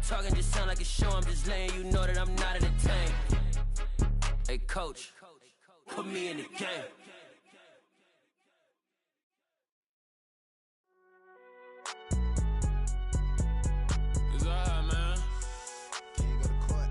talking just sound like a show. I'm just letting you know that I'm not entertained. Hey, coach, put me in the game. It's alright, man. Can't go to court.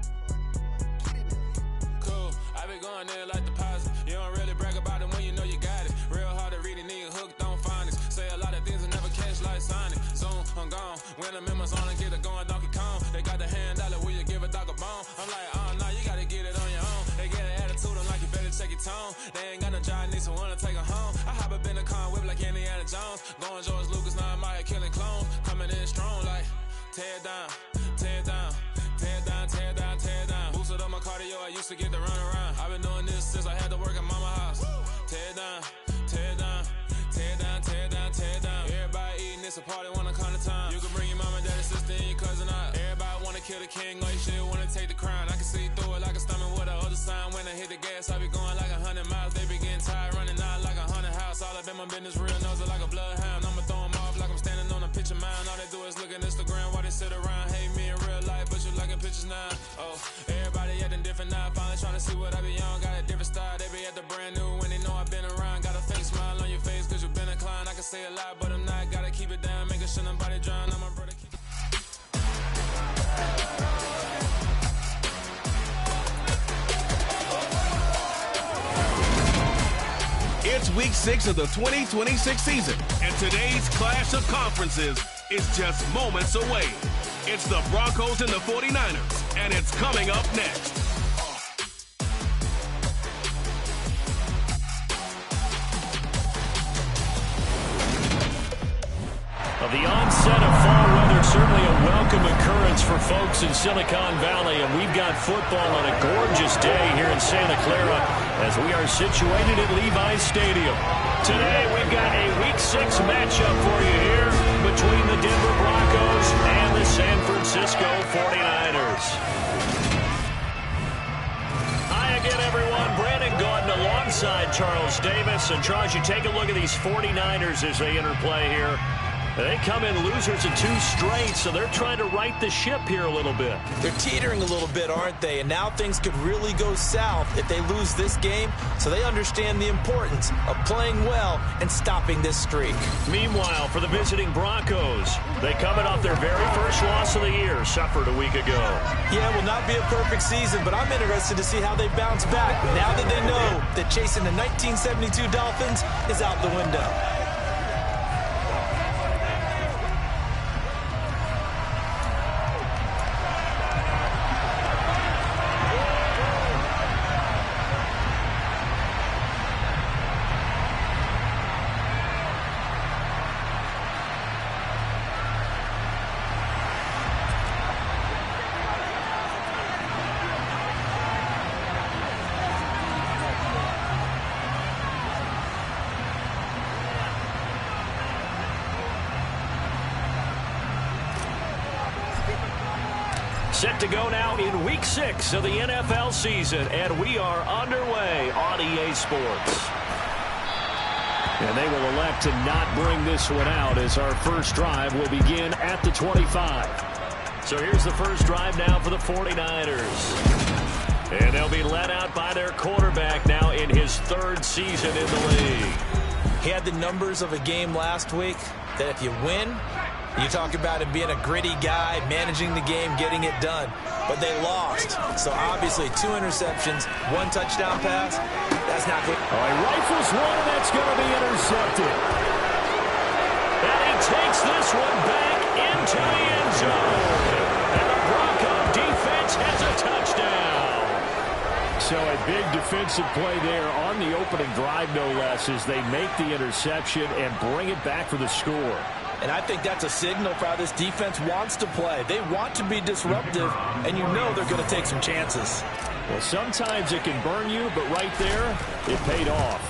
Get it now. Cool. I been going there like deposit. You don't really brag about it when you know you got it. Real hard to read it, nigga hooked on phonics. Say a lot of things and never catch like Sonic. Zoom, I'm gone. When I'm in my zone and get it going Donkey Kong. They got the $100, will you give a dog a bone? I'm like, oh no, you gotta get it on your own. They get an attitude, I'm like, you better check your tone. They ain't got no job, need someone to take her home. I hop up in the car and whip like Indiana Jones. Going George Lucas, now I'm out here killing clones. Coming in strong like, tear down, tear down, tear down, tear down, tear down. Boosted up my cardio, I used to get to run around. I've been doing this since I had to work at mama house. Tear down, tear down, tear down, tear down, tear down. Everybody eating, it's a party, wanna come to time. You can bring your mama, daddy, sister, and your cousin out. Everybody wanna kill the king, or you shit wanna take the crown. I can see through it like a stomach with a other sign. When I hit the gas, I be going like 100 miles. They be getting tired, running out like 100 house. All up in my business, real nose like a bloodhound. I'ma throw 'em off like I'm standing on a picture mound. All they do is look at Instagram while they sit around. Hate me in real life, but you liking pictures now. Oh, everybody acting different now. Finally trying to see what I be on. Got a different style, they be at the brand new when they know I've been around. Got a fake smile on your face cause you been inclined. I can say a lot, but I'm not. Gotta keep it down, making sure nobody drown. I'm my brother. It's week 6 of the 2026 season, and today's clash of conferences is just moments away. It's the Broncos and the 49ers, and it's coming up next. The onset of fall weather, certainly a welcome occurrence for folks in Silicon Valley, and we've got football on a gorgeous day here in Santa Clara as we are situated at Levi's Stadium. Today we've got a Week 6 matchup for you here between the Denver Broncos and the San Francisco 49ers. Hi again, everyone. Brandon Gaudin alongside Charles Davis. And Charles, you take a look at these 49ers as they interplay here. They come in losers of 2 straight, so they're trying to right the ship here a little bit. They're teetering a little bit, aren't they? And now things could really go south if they lose this game, so they understand the importance of playing well and stopping this streak. Meanwhile, for the visiting Broncos, they coming off their very first loss of the year, suffered a week ago. Yeah, it will not be a perfect season, but I'm interested to see how they bounce back now that they know that chasing the 1972 Dolphins is out the window. Set to go now in Week 6 of the NFL season, and we are underway on EA Sports. And they will elect to not bring this one out as our first drive will begin at the 25. So here's the first drive now for the 49ers. And they'll be led out by their quarterback now in his 3rd season in the league. He had the numbers of a game last week that if you win, you talk about him being a gritty guy, managing the game, getting it done. But they lost. So obviously 2 interceptions, 1 touchdown pass. That's not good. Oh, he rifles one, and that's going to be intercepted. And he takes this one back into the end zone. And the Bronco defense has a touchdown. So a big defensive play there on the opening drive, no less, as they make the interception and bring it back for the score. And I think that's a signal for how this defense wants to play. They want to be disruptive, and you know they're going to take some chances. Well, sometimes it can burn you, but right there, it paid off.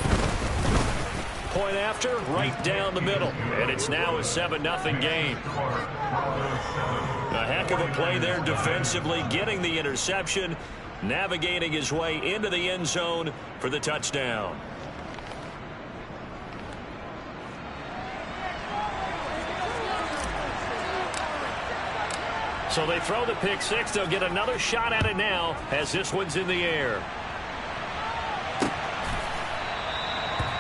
Point after, right down the middle. And it's now a 7-0 game. A heck of a play there defensively, getting the interception, navigating his way into the end zone for the touchdown. So they throw the pick six. They'll get another shot at it now as this one's in the air.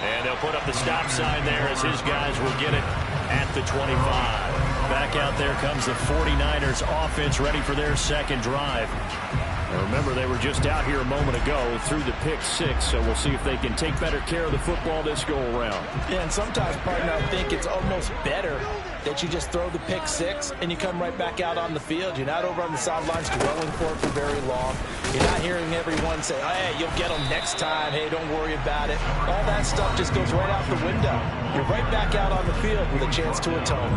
And they'll put up the stop sign there as his guys will get it at the 25. Back out there comes the 49ers offense ready for their second drive. Now remember, they were just out here a moment ago through the pick six, so we'll see if they can take better care of the football this go-around. Yeah, and sometimes, partner, I think it's almost better that you just throw the pick six and you come right back out on the field. You're not over on the sidelines dwelling for it for very long. You're not hearing everyone say, hey, you'll get them next time. Hey, don't worry about it. All that stuff just goes right out the window. You're right back out on the field with a chance to atone.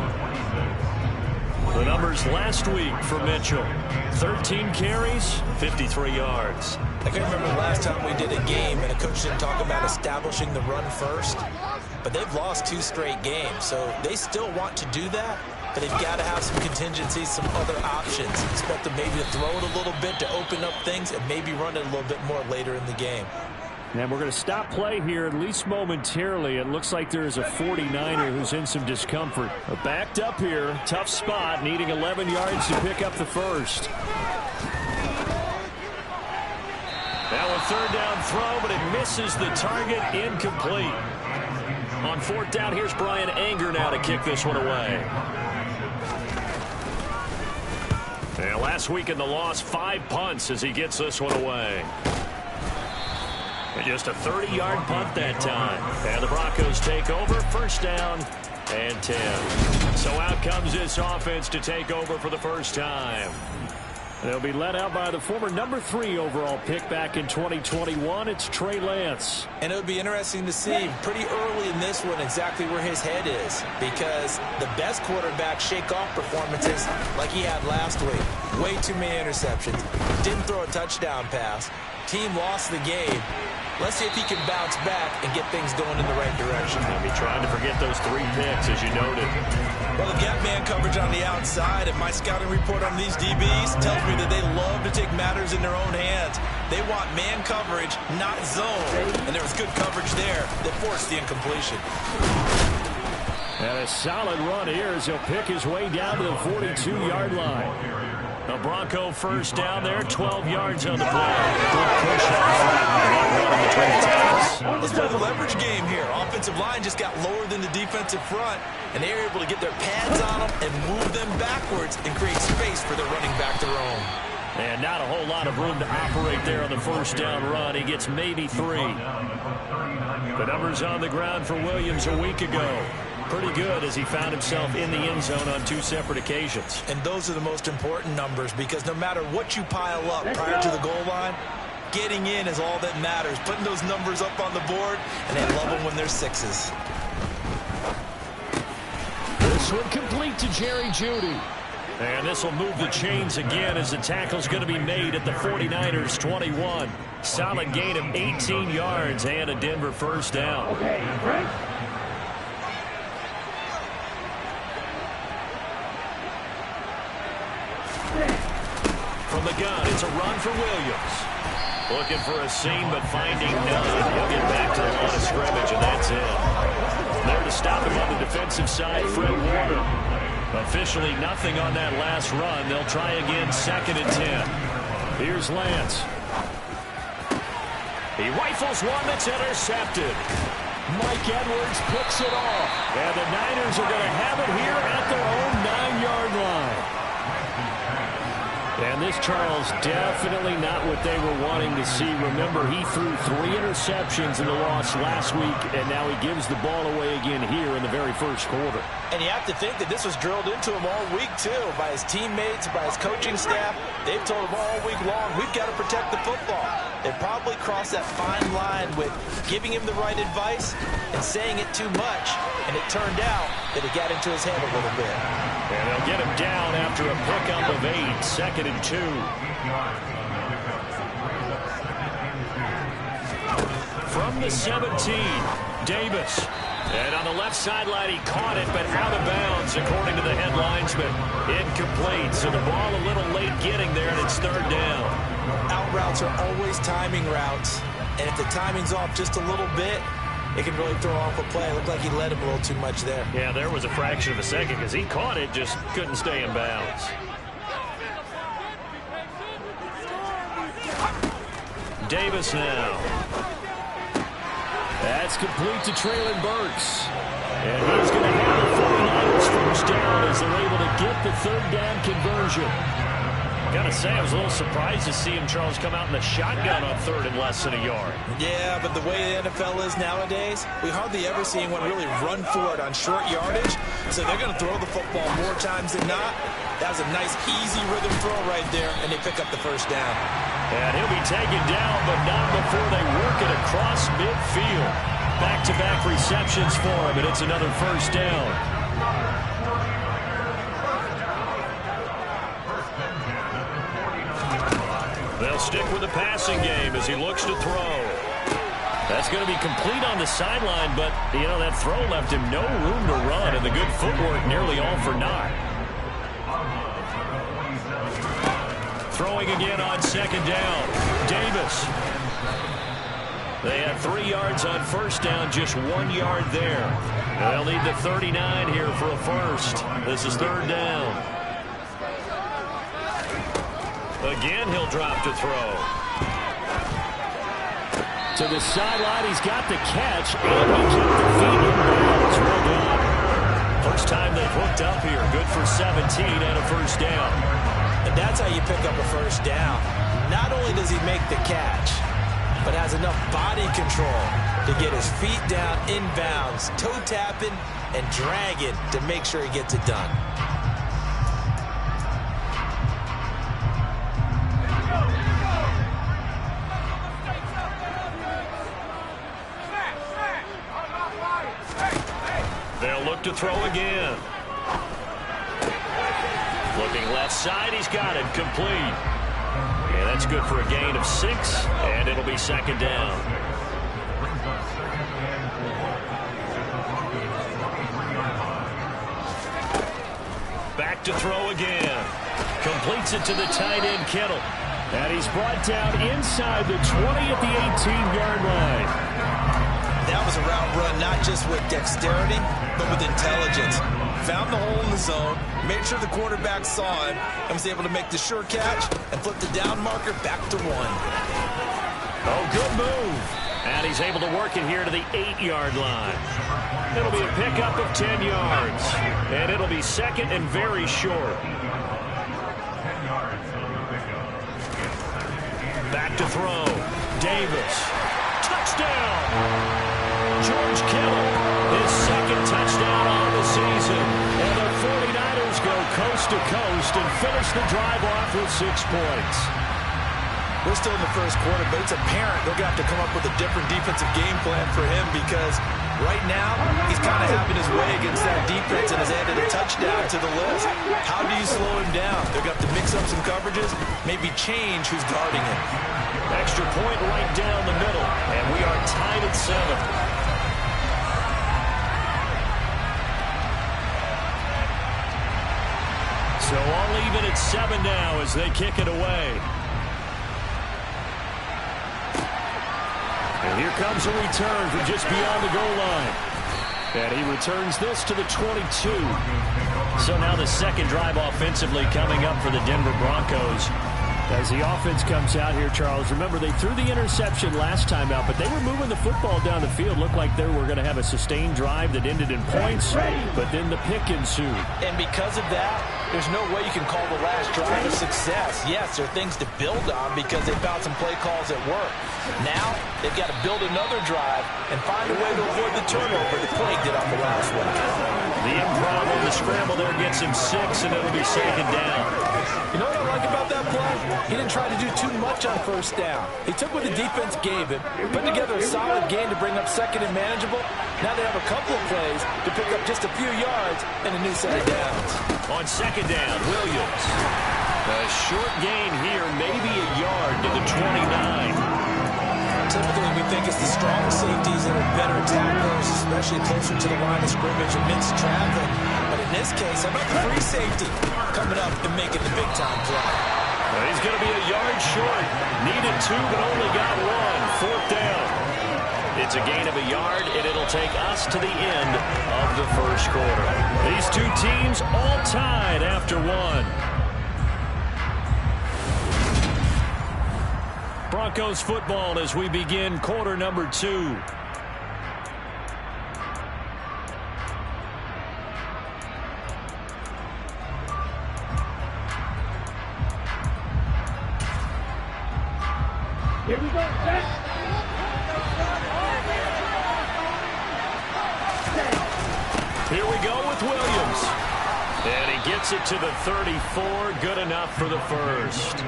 The numbers last week for Mitchell. 13 carries, 53 yards. I can remember the last time we did a game and a coach didn't talk about establishing the run first. But they've lost 2 straight games, so they still want to do that. But they've got to have some contingencies, some other options. Expect them maybe to throw it a little bit to open up things and maybe run it a little bit more later in the game. And we're going to stop play here, at least momentarily. It looks like there is a 49er who's in some discomfort. Backed up here, tough spot, needing 11 yards to pick up the first. Now a third down throw, but it misses the target, incomplete. On fourth down, here's Brian Anger now to kick this one away. And last week in the loss, 5 punts as he gets this one away. And just a 30-yard punt that time. And the Broncos take over, first down and 10. So out comes this offense to take over for the first time. They'll be led out by the former number 3 overall pick back in 2021. It's Trey Lance. And it'll be interesting to see pretty early in this one exactly where his head is, because the best quarterback shake-off performances like he had last week. Way too many interceptions. Didn't throw a touchdown pass. Team lost the game. Let's see if he can bounce back and get things going in the right direction. He'll be trying to forget those 3 picks, as you noted. Well, they've got man coverage on the outside, and my scouting report on these DBs tells me that they love to take matters in their own hands. They want man coverage, not zone. And there was good coverage there that forced the incompletion. And a solid run here as he'll pick his way down to the 42-yard line. A Bronco first down there, 12 yards on the play. Good push Let's play the leverage game here. Offensive line just got lower than the defensive front, and they were able to get their pads on them and move them backwards and create space for their running back to roam. And not a whole lot of room to operate there on the first down run. He gets maybe 3. The numbers on the ground for Williams a week ago. Pretty good as he found himself in the end zone on 2 separate occasions. And those are the most important numbers, because no matter what you pile up prior to the goal line, getting in is all that matters. Putting those numbers up on the board, and they love them when they're 6s. This one complete to Jerry Jeudy. And this will move the chains again as the tackle's going to be made at the 49ers 21. Solid gain of 18 yards and a Denver first down. Okay, right. From the gun, it's a run for Williams. Looking for a seam, but finding none. He'll get back to the line of scrimmage, and that's it. There to stop him on the defensive side, Fred Warner. Officially nothing on that last run. They'll try again, 2nd and 10. Here's Lance. He rifles one that's intercepted. Mike Edwards picks it off. And the Niners are going to have it here at their own 9-yard line. And this, Charles, definitely not what they were wanting to see. Remember, he threw 3 interceptions in the loss last week, and now he gives the ball away again here in the very first quarter. And you have to think that this was drilled into him all week, too, by his teammates, by his coaching staff. They've told him all week long, we've got to protect the football. They probably crossed that fine line with giving him the right advice and saying it too much. And it turned out that it got into his head a little bit. And they'll get him down after a pickup of 8, 2nd and 2. From the 17, Davis. And on the left sideline, he caught it, but out of bounds, according to the head linesman. Incomplete, so the ball a little late getting there, and it's 3rd down. Out routes are always timing routes, and if the timing's off just a little bit, it can really throw off a play. It looked like he led him a little too much there. Yeah, there was a fraction of a second because he caught it, just couldn't stay in bounds. Davis now. That's complete to Treylon Burks. And he's going to have the 49ers first down as they're able to get the third down conversion. Gotta say, I was a little surprised to see him, Charles, come out in the shotgun on third and less than a yard. Yeah, but the way the NFL is nowadays, we hardly ever see anyone really run for it on short yardage. So they're going to throw the football more times than not. That was a nice, easy rhythm throw right there, and they pick up the first down. And he'll be taken down, but not before they work it across midfield. Back-to-back receptions for him, and it's another first down. They'll stick with the passing game as he looks to throw. That's going to be complete on the sideline, but, you know, that throw left him no room to run, and the good footwork nearly all for naught. Throwing again on second down. Davis. They had 3 yards on first down, just 1 yard there. They'll need the 39 here for a first. This is third down. Again, he'll drop to throw. To the sideline, he's got the catch, and he kept the feet in bounds. Well done. First time they've hooked up here. Good for 17 and a first down. And that's how you pick up a first down. Not only does he make the catch, but has enough body control to get his feet down in bounds, toe tapping and dragging to make sure he gets it done. They'll look to throw again. Looking left side, he's got it, complete. Yeah, that's good for a gain of 6, and it'll be second down. Back to throw again. Completes it to the tight end, Kittle. And he's brought down inside the 20 at the 18-yard line. That was a route run not just with dexterity, but with intelligence. Found the hole in the zone, made sure the quarterback saw him, and was able to make the sure catch and flip the down marker back to 1. Oh, good move. And he's able to work it here to the 8-yard line. It'll be a pickup of 10 yards. And it'll be second and very short. Back to throw. Davis. Touchdown. George Kittle, his second touchdown on the season. And the 49ers go coast to coast and finish the drive off with 6 points. We're still in the first quarter, but it's apparent they're going to have to come up with a different defensive game plan for him because right now he's kind of having his way against that defense and has added a touchdown to the list. How do you slow him down? They're going to have to mix up some coverages, maybe change who's guarding him. Extra point right down the middle, and we are tied at 7. So all even at 7 now as they kick it away. And here comes a return from just beyond the goal line. And he returns this to the 22. So now the second drive offensively coming up for the Denver Broncos. As the offense comes out here, Charles, remember they threw the interception last time out, but they were moving the football down the field. Looked like they were going to have a sustained drive that ended in points, but then the pick ensued. And because of that, there's no way you can call the last drive a success. Yes, there are things to build on because they found some play calls at work. Now, they've got to build another drive and find a way to avoid the turnover that plagued it on the last one. The improv on the scramble there gets him 6, and it'll be second down. You know what I like about that play? He didn't try to do too much on first down. He took what the defense gave him, put together a solid game to bring up second and manageable. Now they have a couple of plays to pick up just a few yards and a new set of downs. On second down, Williams. A short gain here, maybe a yard to the 29. Typically, we think it's the strong safeties that are better tacklers, especially closer to the line of scrimmage amidst traffic. But in this case, how about the free safety coming up and making the big-time play? Well, he's going to be a yard short. Needed 2, but only got 1. Fourth down. It's a gain of a yard, and it'll take us to the end of the first quarter. These two teams all tied after 1. Broncos football as we begin quarter number 2. Here we go, set. Here we go with Williams. And he gets it to the 34. Good enough for the first.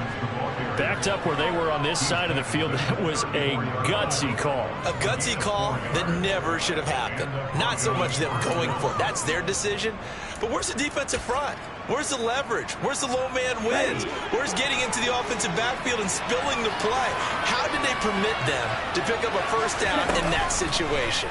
Backed up where they were on this side of the field. That was a gutsy call. A gutsy call that never should have happened. Not so much them going for it. That's their decision. But where's the defensive front? Where's the leverage? Where's the low man wins? Where's getting into the offensive backfield and spilling the play? How did they permit them to pick up a first down in that situation?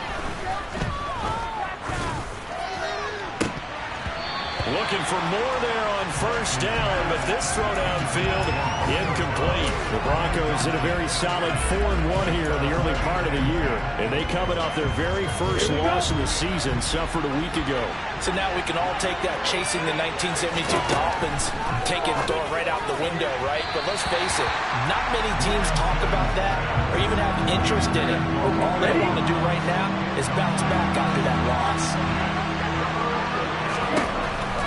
Looking for more there on first down, but this throw downfield incomplete. The Broncos in a very solid 4-1 here in the early part of the year, and they coming off their very first loss of the season, suffered a week ago. So now we can all take that chasing the 1972 Dolphins, take it and throw it right out the window, right? But let's face it, not many teams talk about that or even have interest in it. All they want to do right now is bounce back after that loss.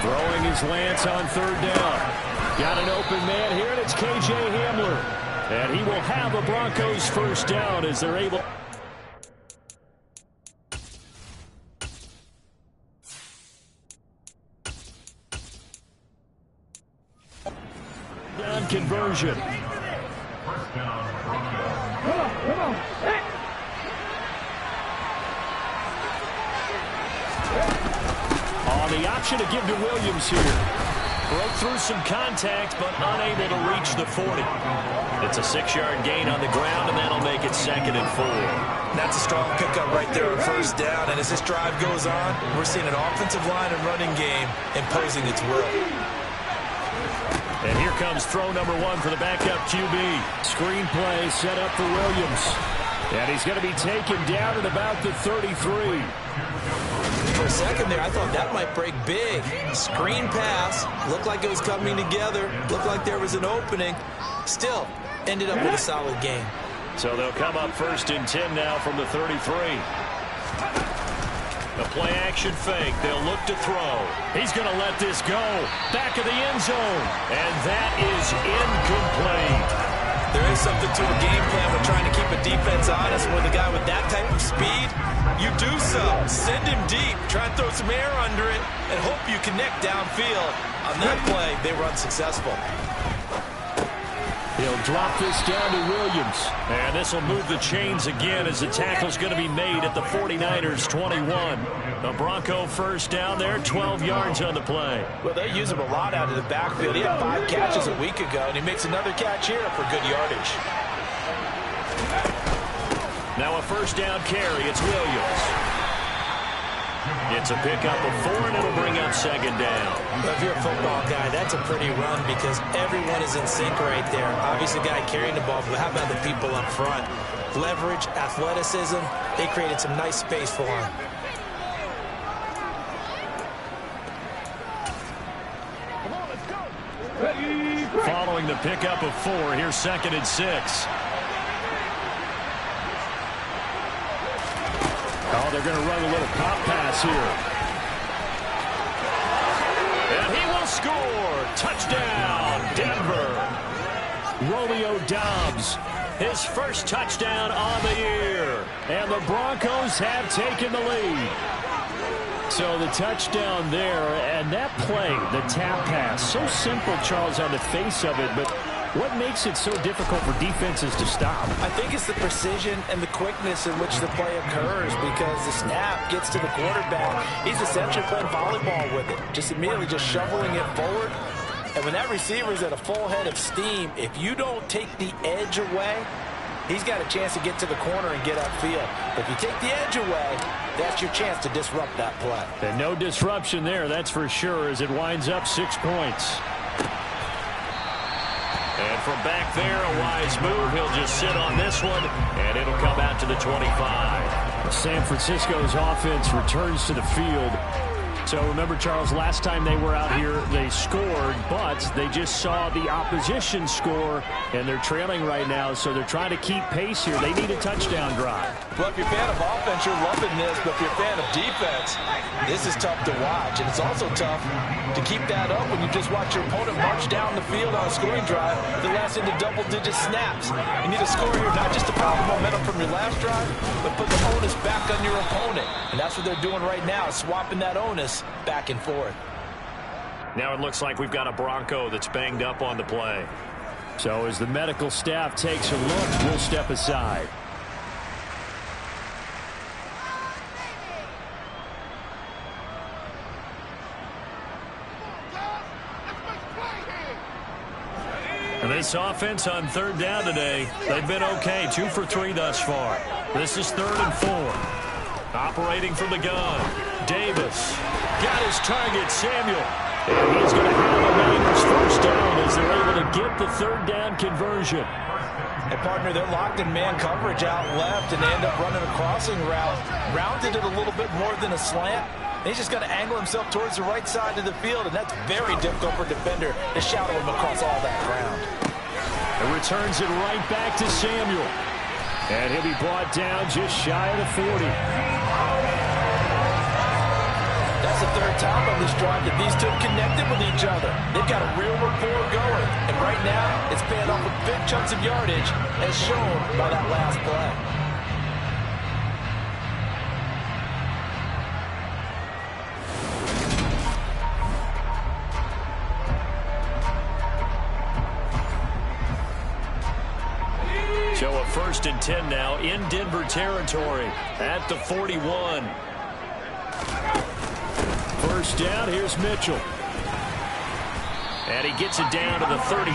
Throwing his Lance on third down. Got an open man here, and it's K.J. Hamler. And he will have a Broncos first down as they're able. Down conversion. Come on, set. The option to give to Williams here. Broke through some contact, but unable to reach the 40. It's a 6-yard gain on the ground, and that'll make it 2nd and 4. That's a strong pickup right there on first down. And as this drive goes on, we're seeing an offensive line and running game imposing its will. And here comes throw number 1 for the backup QB. Screen play set up for Williams. And he's going to be taken down at about the 33. For a second there, I thought that might break big. Screen pass. Looked like it was coming together. Looked like there was an opening. Still, ended up with a solid game. So they'll come up 1st and 10 now from the 33. The play action fake. They'll look to throw. He's going to let this go. Back of the end zone. And that is incomplete. There is something to a game plan with trying to keep a defense honest with a guy with that type of speed. You do so. Send him deep. Try and throw some air under it and hope you connect downfield. On that play, they were unsuccessful. He'll drop this down to Williams. And this will move the chains again as the tackle's going to be made at the 49ers 21. The Bronco first down there, 12 yards on the play. Well, they use him a lot out of the backfield. He had 5 catches a week ago, and he makes another catch here for good yardage. Now a first down carry. It's Williams. It's a pickup of 4, and it'll bring up 2nd down. Well, if you're a football guy, that's a pretty run because everyone is in sync right there. Obviously, the guy carrying the ball, but how about the people up front? Leverage, athleticism, they created some nice space for him. Following the pickup of 4, here's 2nd and 6. Oh, they're going to run a little pop pass here. And he will score. Touchdown, Denver. Romeo Doubs, his first touchdown on the year. And the Broncos have taken the lead. So the touchdown there, and that play, the tap pass, so simple, Charles, on the face of it, but what makes it so difficult for defenses to stop? I think it's the precision and the quickness in which the play occurs because the snap gets to the quarterback. He's essentially playing volleyball with it, just immediately just shoveling it forward. And when that receiver's at a full head of steam, if you don't take the edge away, he's got a chance to get to the corner and get upfield. But if you take the edge away, that's your chance to disrupt that play. And no disruption there, that's for sure, as it winds up 6 points. And from back there, a wise move. He'll just sit on this one, and it'll come out to the 25. San Francisco's offense returns to the field. So remember, Charles, last time they were out here, they scored, but they just saw the opposition score, and they're trailing right now, so they're trying to keep pace here. They need a touchdown drive. Well, if you're a fan of offense, you're loving this, but if you're a fan of defense, this is tough to watch, and it's also tough to keep that up when you just watch your opponent march down the field on a scoring drive that lasts into double-digit snaps. You need to score here not just to power momentum from your last drive, but put the onus back on your opponent, and that's what they're doing right now, swapping that onus back and forth. Now it looks like we've got a Bronco that's banged up on the play. So as the medical staff takes a look, we'll step aside. And this offense on third down today, they've been okay. 2 for 3 thus far. This is 3rd and 4. Operating from the gun. Davis got his target, Samuel. And he's going to have the Niners first down as they're able to get the third down conversion. And, partner, they're locked in man coverage out left, and they end up running a crossing route. Rounded it a little bit more than a slant. He's just going to angle himself towards the right side of the field, and that's very difficult for a defender to shadow him across all that ground. And returns it right back to Samuel. And he'll be brought down just shy of the 40. That's the third time on this drive that these two have connected with each other. They've got a real rapport going. And right now, it's paying off with big chunks of yardage, as shown by that last play. So a 1st and 10 now in Denver territory at the 41. First down, here's Mitchell. And he gets it down to the 32.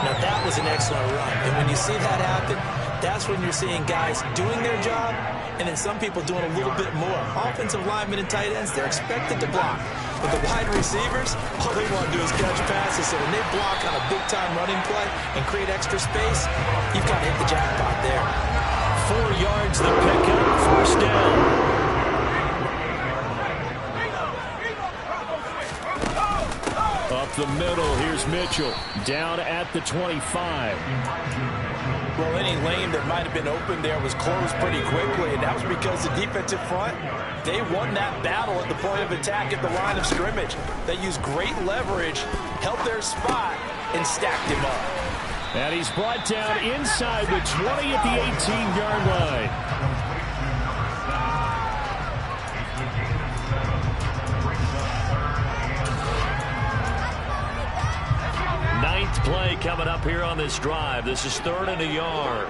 Now that was an excellent run. And when you see that happen, that's when you're seeing guys doing their job and then some people doing a little bit more. Offensive linemen and tight ends, they're expected to block. But the wide receivers, all they want to do is catch passes. So when they block on a big-time running play and create extra space, you've got to hit the jackpot there. 4 yards the pickup, first down. Up the middle, here's Mitchell. Down at the 25. Well, any lane that might have been open there was closed pretty quickly, and that was because the defensive front, they won that battle at the point of attack at the line of scrimmage. They used great leverage, held their spot, and stacked him up. And he's brought down inside the 20 at the 18-yard line. Ninth play coming up here on this drive. This is 3rd and a yard.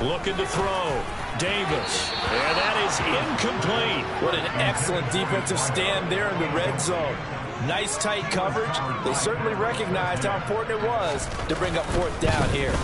Looking to throw. Davis. And that is incomplete. What an excellent defensive stand there in the red zone. Nice tight coverage. They certainly recognized how important it was to bring up 4th down here.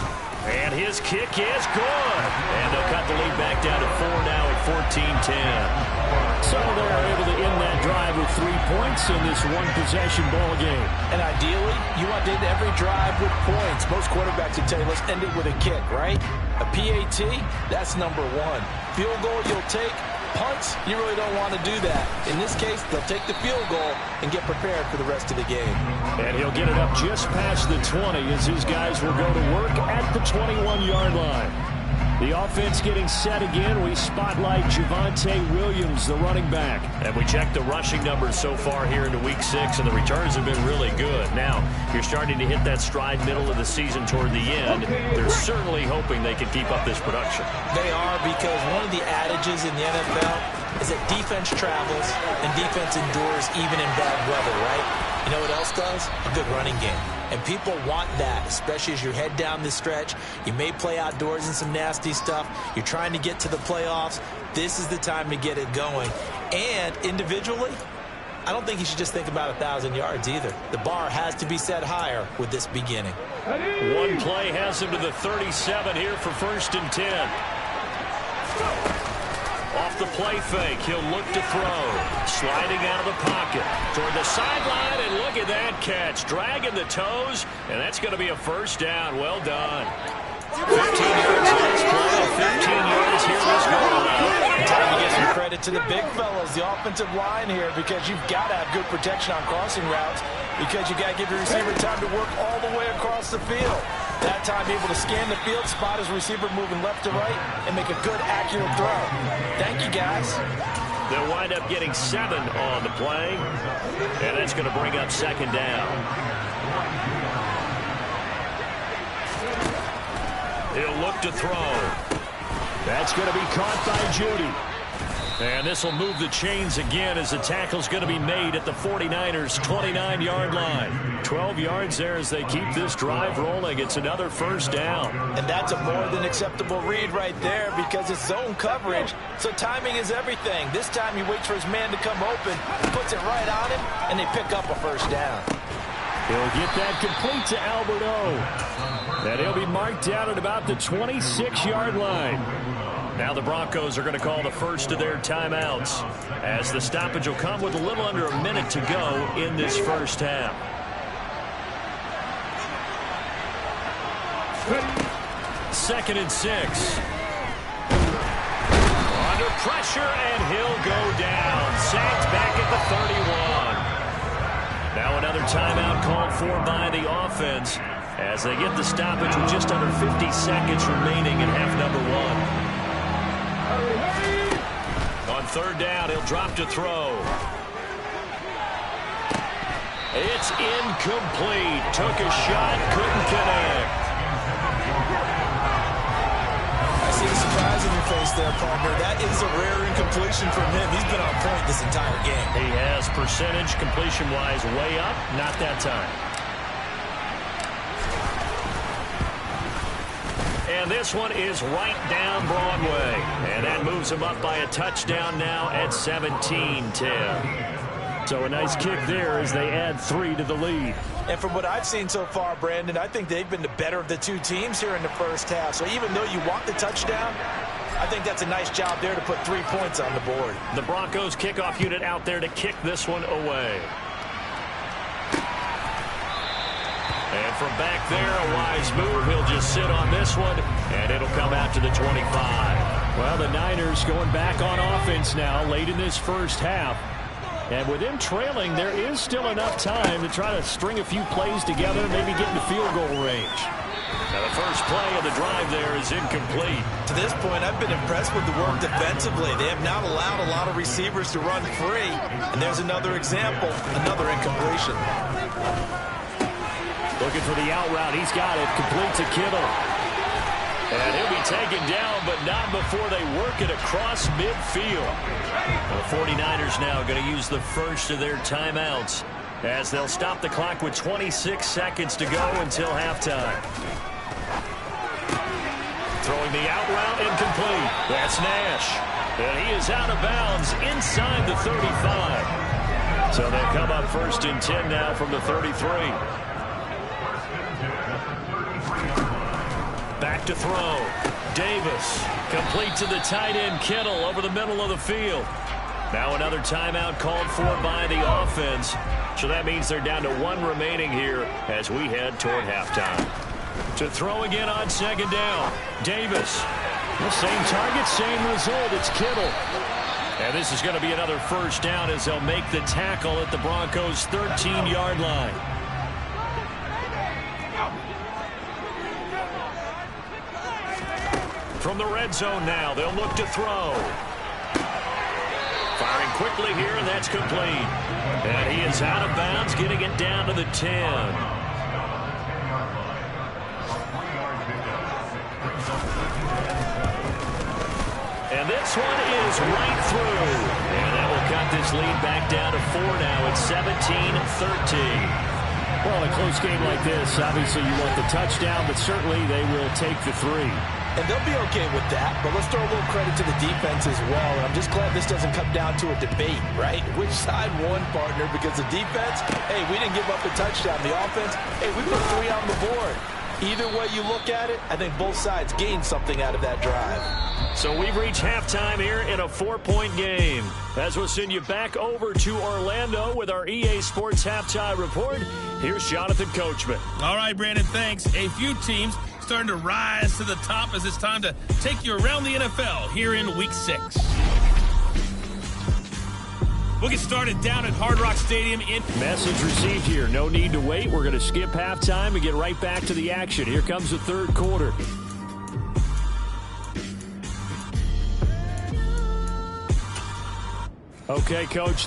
And his kick is good. And they'll cut the lead back down to 4 now at 14-10. So they're able to end that drive with 3 points in this one-possession ball game. And ideally, you want to end every drive with points. Most quarterbacks would tell you, let's end it with a kick, right? A PAT, that's number 1. Field goal you'll take. Punts, you really don't want to do that. In this case, they'll take the field goal and get prepared for the rest of the game. And he'll get it up just past the 20 as his guys will go to work at the 21-yard line. The offense getting set again. We spotlight Javonte Williams, the running back. And we check the rushing numbers so far here into Week 6, and the returns have been really good. Now, you're starting to hit that stride middle of the season toward the end. They're certainly hoping they can keep up this production. They are, because one of the adages in the NFL is that defense travels and defense endures even in bad weather, right? You know what else does? A good running game. And people want that, especially as you head down the stretch. You may play outdoors in some nasty stuff. You're trying to get to the playoffs. This is the time to get it going. And individually, I don't think you should just think about 1,000 yards either. The bar has to be set higher with this beginning. One play has him to the 37 here for 1st and 10. Off the play fake, he'll look to throw. Sliding out of the pocket toward the sideline, and look at that catch. Dragging the toes, and that's going to be a 1st down. Well done. yards last play, 15 yards here this go-around. Time to give some credit to the big fellas, the offensive line here, because you've got to have good protection on crossing routes, because you got to give your receiver time to work all the way across the field. That time able to scan the field, spot his receiver moving left to right, and make a good, accurate throw. Thank you, guys. They'll wind up getting 7 on the play, and that's going to bring up second down. He'll look to throw. That's going to be caught by Judy. And this will move the chains again as the tackle's going to be made at the 49ers' 29-yard line. 12 yards there as they keep this drive rolling. It's another first down. And that's a more than acceptable read right there because it's zone coverage, so timing is everything. This time he waits for his man to come open, puts it right on him, and they pick up a first down. He'll get that complete to Albert O. And he'll be marked down at about the 26-yard line. Now the Broncos are going to call the first of their timeouts as the stoppage will come with a little under a minute to go in this first half. Second and 6. Under pressure, and he'll go down. Sacked back at the 31. Now another timeout called for by the offense as they get the stoppage with just under 50 seconds remaining in half number 1. On third down, he'll drop to throw. It's incomplete. Took a shot, couldn't connect. I see the surprise in your face there, partner. That is a rare incompletion from him. He's been on point this entire game. He has percentage completion-wise way up. Not that time. And this one is right down Broadway. And that moves him up by a touchdown now at 17-10. So a nice kick there as they add 3 to the lead. And from what I've seen so far, Brandon, I think they've been the better of the two teams here in the first half. So even though you want the touchdown, I think that's a nice job there to put 3 points on the board. The Broncos kickoff unit out there to kick this one away. And from back there, a wise move. He'll just sit on this one, and it'll come out to the 25. Well, the Niners going back on offense now late in this first half. And with them trailing, there is still enough time to try to string a few plays together, maybe get into field goal range. Now the first play of the drive there is incomplete. To this point, I've been impressed with the work defensively. They have not allowed a lot of receivers to run free. And there's another example, another incompletion. Looking for the out route. He's got it. Complete to Kittle. And he'll be taken down, but not before they work it across midfield. The 49ers now going to use the first of their timeouts as they'll stop the clock with 26 seconds to go until halftime. Throwing the out route, incomplete. That's Nash. And he is out of bounds inside the 35. So they come up first and 10 now from the 33. Back to throw. Davis. Complete to the tight end, Kittle, over the middle of the field. Now another timeout called for by the offense. So that means they're down to 1 remaining here as we head toward halftime. To throw again on second down. Davis. The same target, same result. It's Kittle. And this is going to be another first down as they'll make the tackle at the Broncos' 13-yard line. From the red zone now, they'll look to throw. Firing quickly here, and that's complete. And he is out of bounds, getting it down to the 10. And this one is right through. And that will cut this lead back down to 4 now. It's 17-13. Well, in a close game like this, obviously you want the touchdown, but certainly they will take the 3. And they'll be okay with that, but let's throw a little credit to the defense as well. And I'm just glad this doesn't come down to a debate, right? Which side won, partner? Because the defense, hey, we didn't give up a touchdown. The offense, hey, we put 3 on the board. Either way you look at it, I think both sides gained something out of that drive. So we've reached halftime here in a 4-point game. As we'll send you back over to Orlando with our EA Sports Halftime Report, here's Jonathan Coachman. All right, Brandon, thanks. A few teams starting to rise to the top as it's time to take you around the NFL here in Week 6. We'll get started down at Hard Rock Stadium. Message received here. No need to wait. We're going to skip halftime and get right back to the action. Here comes the third quarter. Okay, Coach.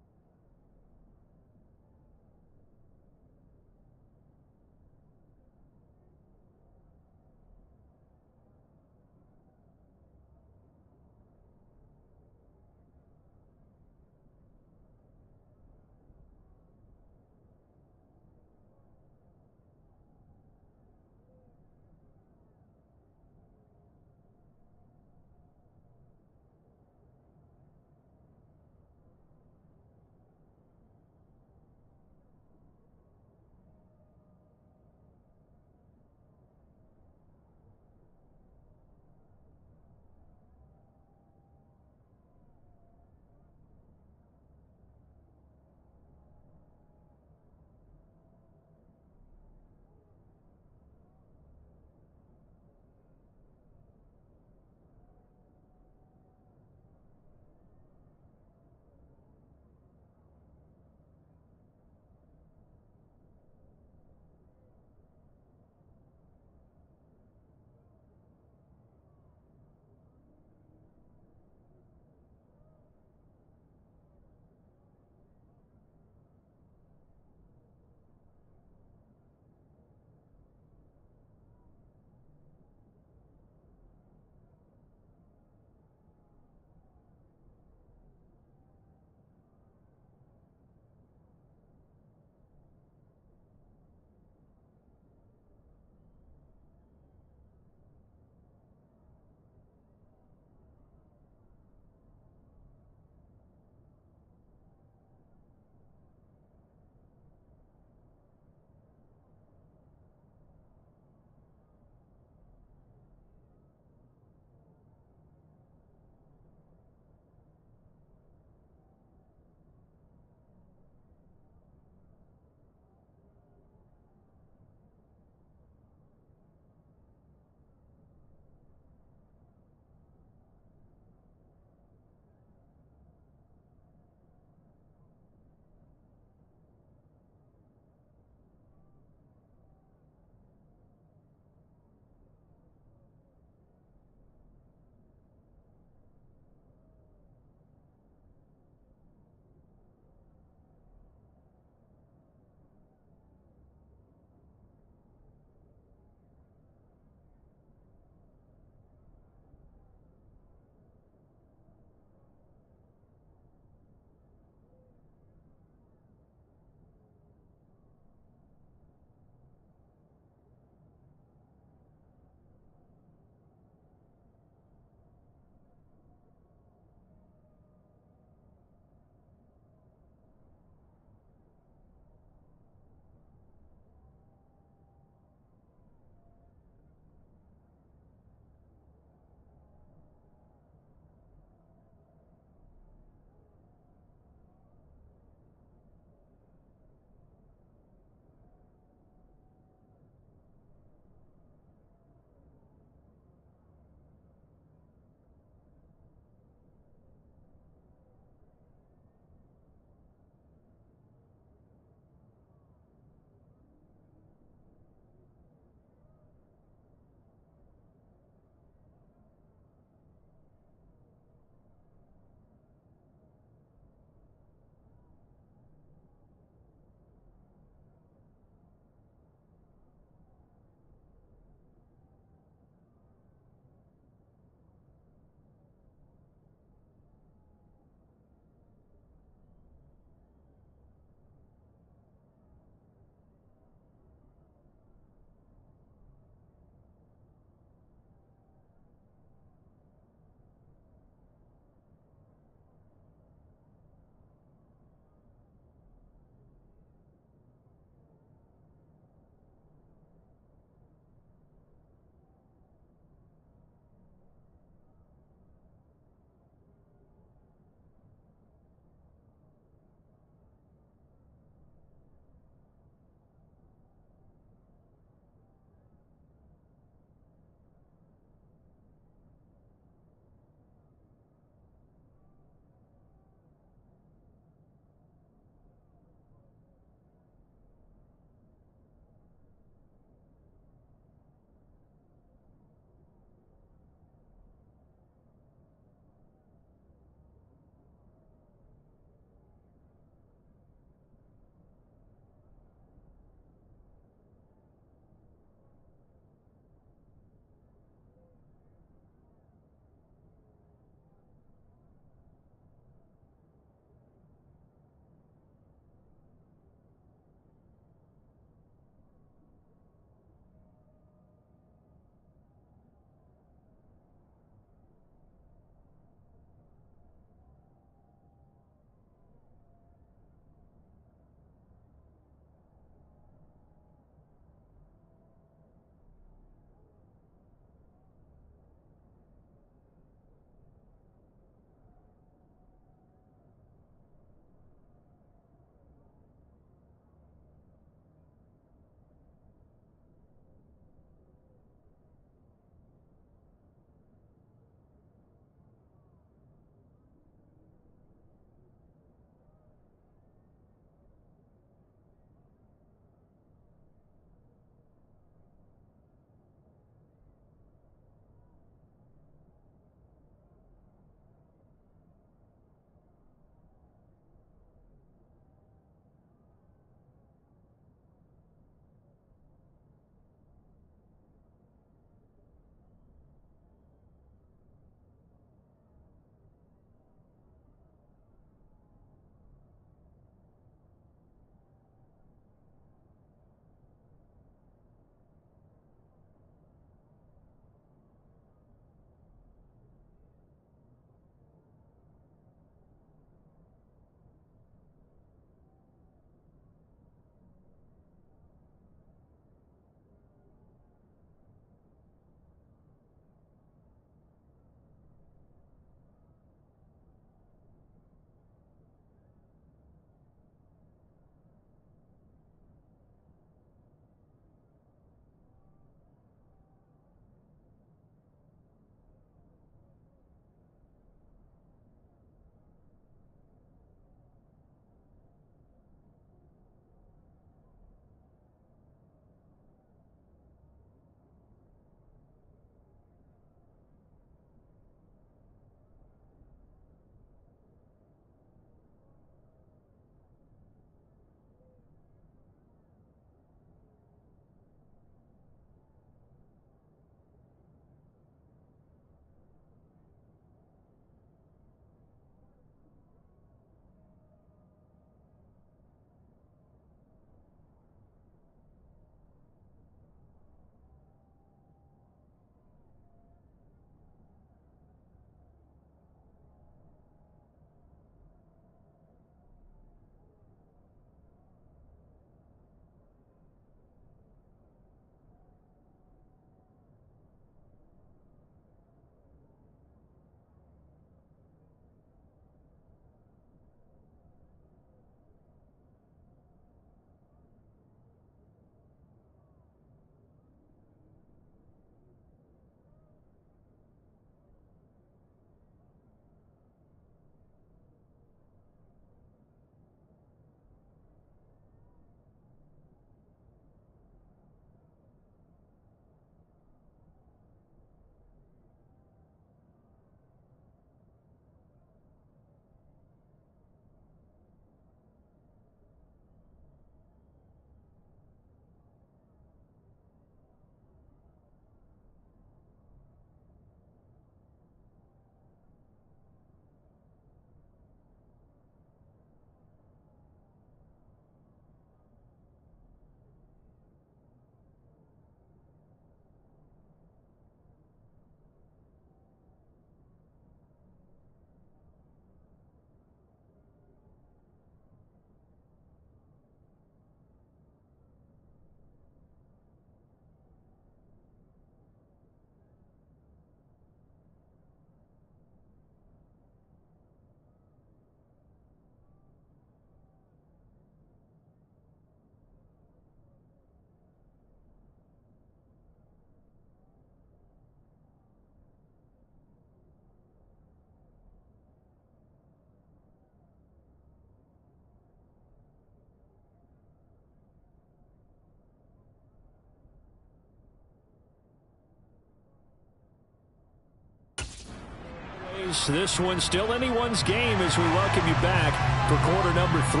Broncos. This one's still anyone's game as we welcome you back for quarter number 3.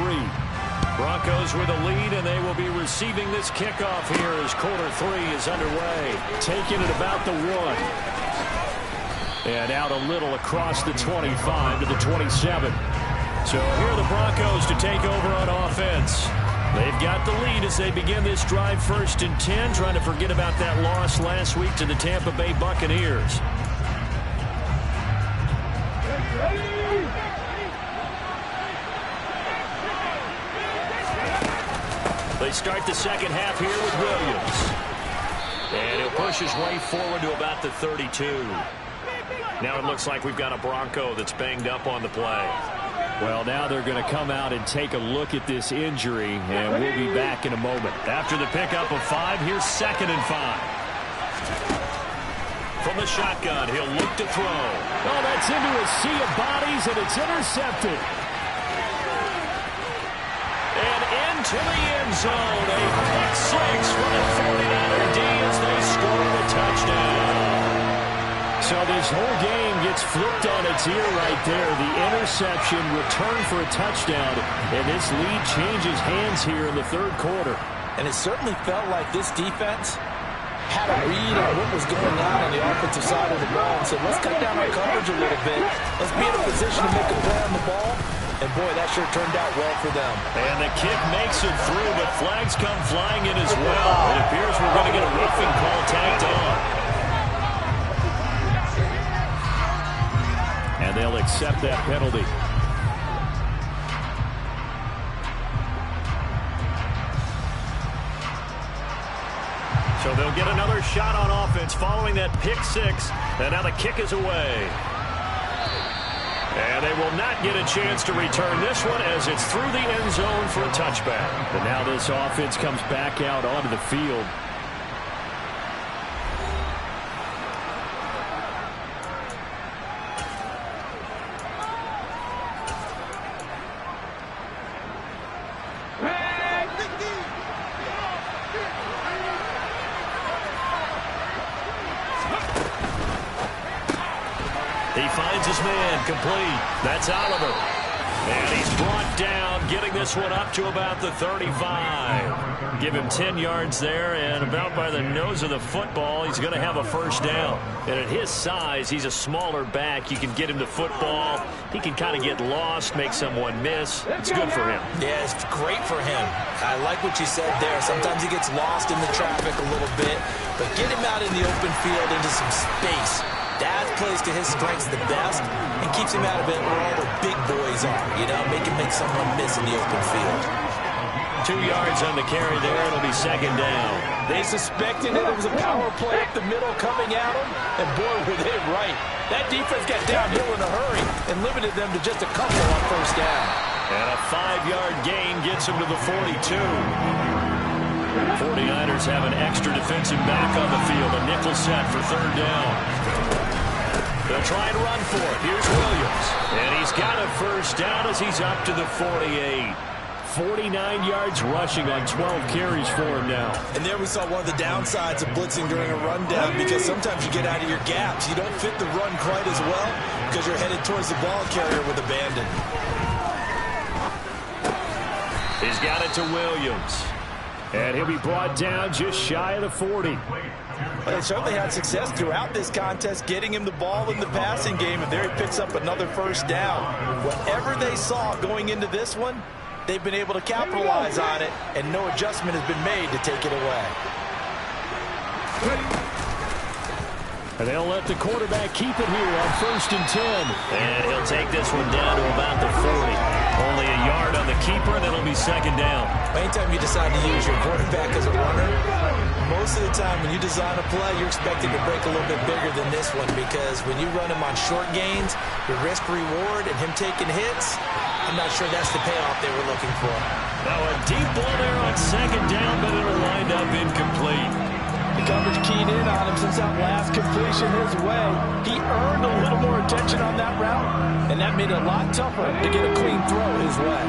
Broncos with a lead, and they will be receiving this kickoff here as quarter 3 is underway. Taking it about the 1. And out a little across the 25 to the 27. So here are the Broncos to take over on offense. They've got the lead as they begin this drive 1st and 10, trying to forget about that loss last week to the Tampa Bay Buccaneers. They start the second half here with Williams. And he'll push his way forward to about the 32. Now it looks like we've got a Bronco that's banged up on the play. Well, now they're going to come out and take a look at this injury, and we'll be back in a moment. After the pickup of 5, here's 2nd and 5. From the shotgun, he'll look to throw. Oh, that's into a sea of bodies, and it's intercepted. And into the end zone, a pick 6 from the 49er D as they score a touchdown. So this whole game gets flipped on its ear right there. The interception, return for a touchdown, and this lead changes hands here in the 3rd quarter. And it certainly felt like this defense had a read on what was going on the offensive side of the ball and said, let's cut down our coverage a little bit. Let's be in a position to make a play on the ball. And, boy, that sure turned out well for them. And the kick makes it through, but flags come flying in as well. It appears we're going to get a roughing call tagged on. And they'll accept that penalty. So they'll get another shot on offense following that pick 6. And now the kick is away. And they will not get a chance to return this one as it's through the end zone for a touchback. And now this offense comes back out onto the field. Complete. That's Oliver. And he's brought down, getting this one up to about the 35. Give him 10 yards there, and about by the nose of the football, he's going to have a first down. And at his size, he's a smaller back. You can get him the football. He can kind of get lost, make someone miss. It's good for him. Yeah, it's great for him. I like what you said there. Sometimes he gets lost in the traffic a little bit, but get him out in the open field into some space. That plays to his strengths the best and keeps him out of it where all the big boys are. You know, make someone miss in the open field. 2 yards on the carry there. It'll be 2nd down. They suspected that it was a power play up the middle coming at them, and boy, were they right. That defense got downhill in a hurry and limited them to just a couple on first down. And a 5-yard gain gets them to the 42. 49ers have an extra defensive back on the field. A nickel set for 3rd down. They'll try and run for it. Here's Williams. And he's got a first down as he's up to the 48. 49 yards rushing on 12 carries for him now. And there we saw one of the downsides of blitzing during a rundown, because sometimes you get out of your gaps. You don't fit the run quite as well because you're headed towards the ball carrier with abandon. He's got it to Williams. And he'll be brought down just shy of the 40. Well, they certainly had success throughout this contest getting him the ball in the passing game, and there he picks up another first down. Whatever they saw going into this one, they've been able to capitalize on it, and no adjustment has been made to take it away. And they'll let the quarterback keep it here on 1st and 10. And he'll take this one down to about the 40. Only a yard on the keeper, and it'll be 2nd down. Anytime you decide to use your quarterback as a runner, most of the time when you design a play, you're expected to break a little bit bigger than this one, because when you run him on short gains, your risk-reward and him taking hits, I'm not sure that's the payoff they were looking for. Now a deep ball there on 2nd down, but it'll wind up incomplete. The coverage keyed in on him since that last completion his way. He earned a little more attention on that route, and that made it a lot tougher to get a clean throw his way.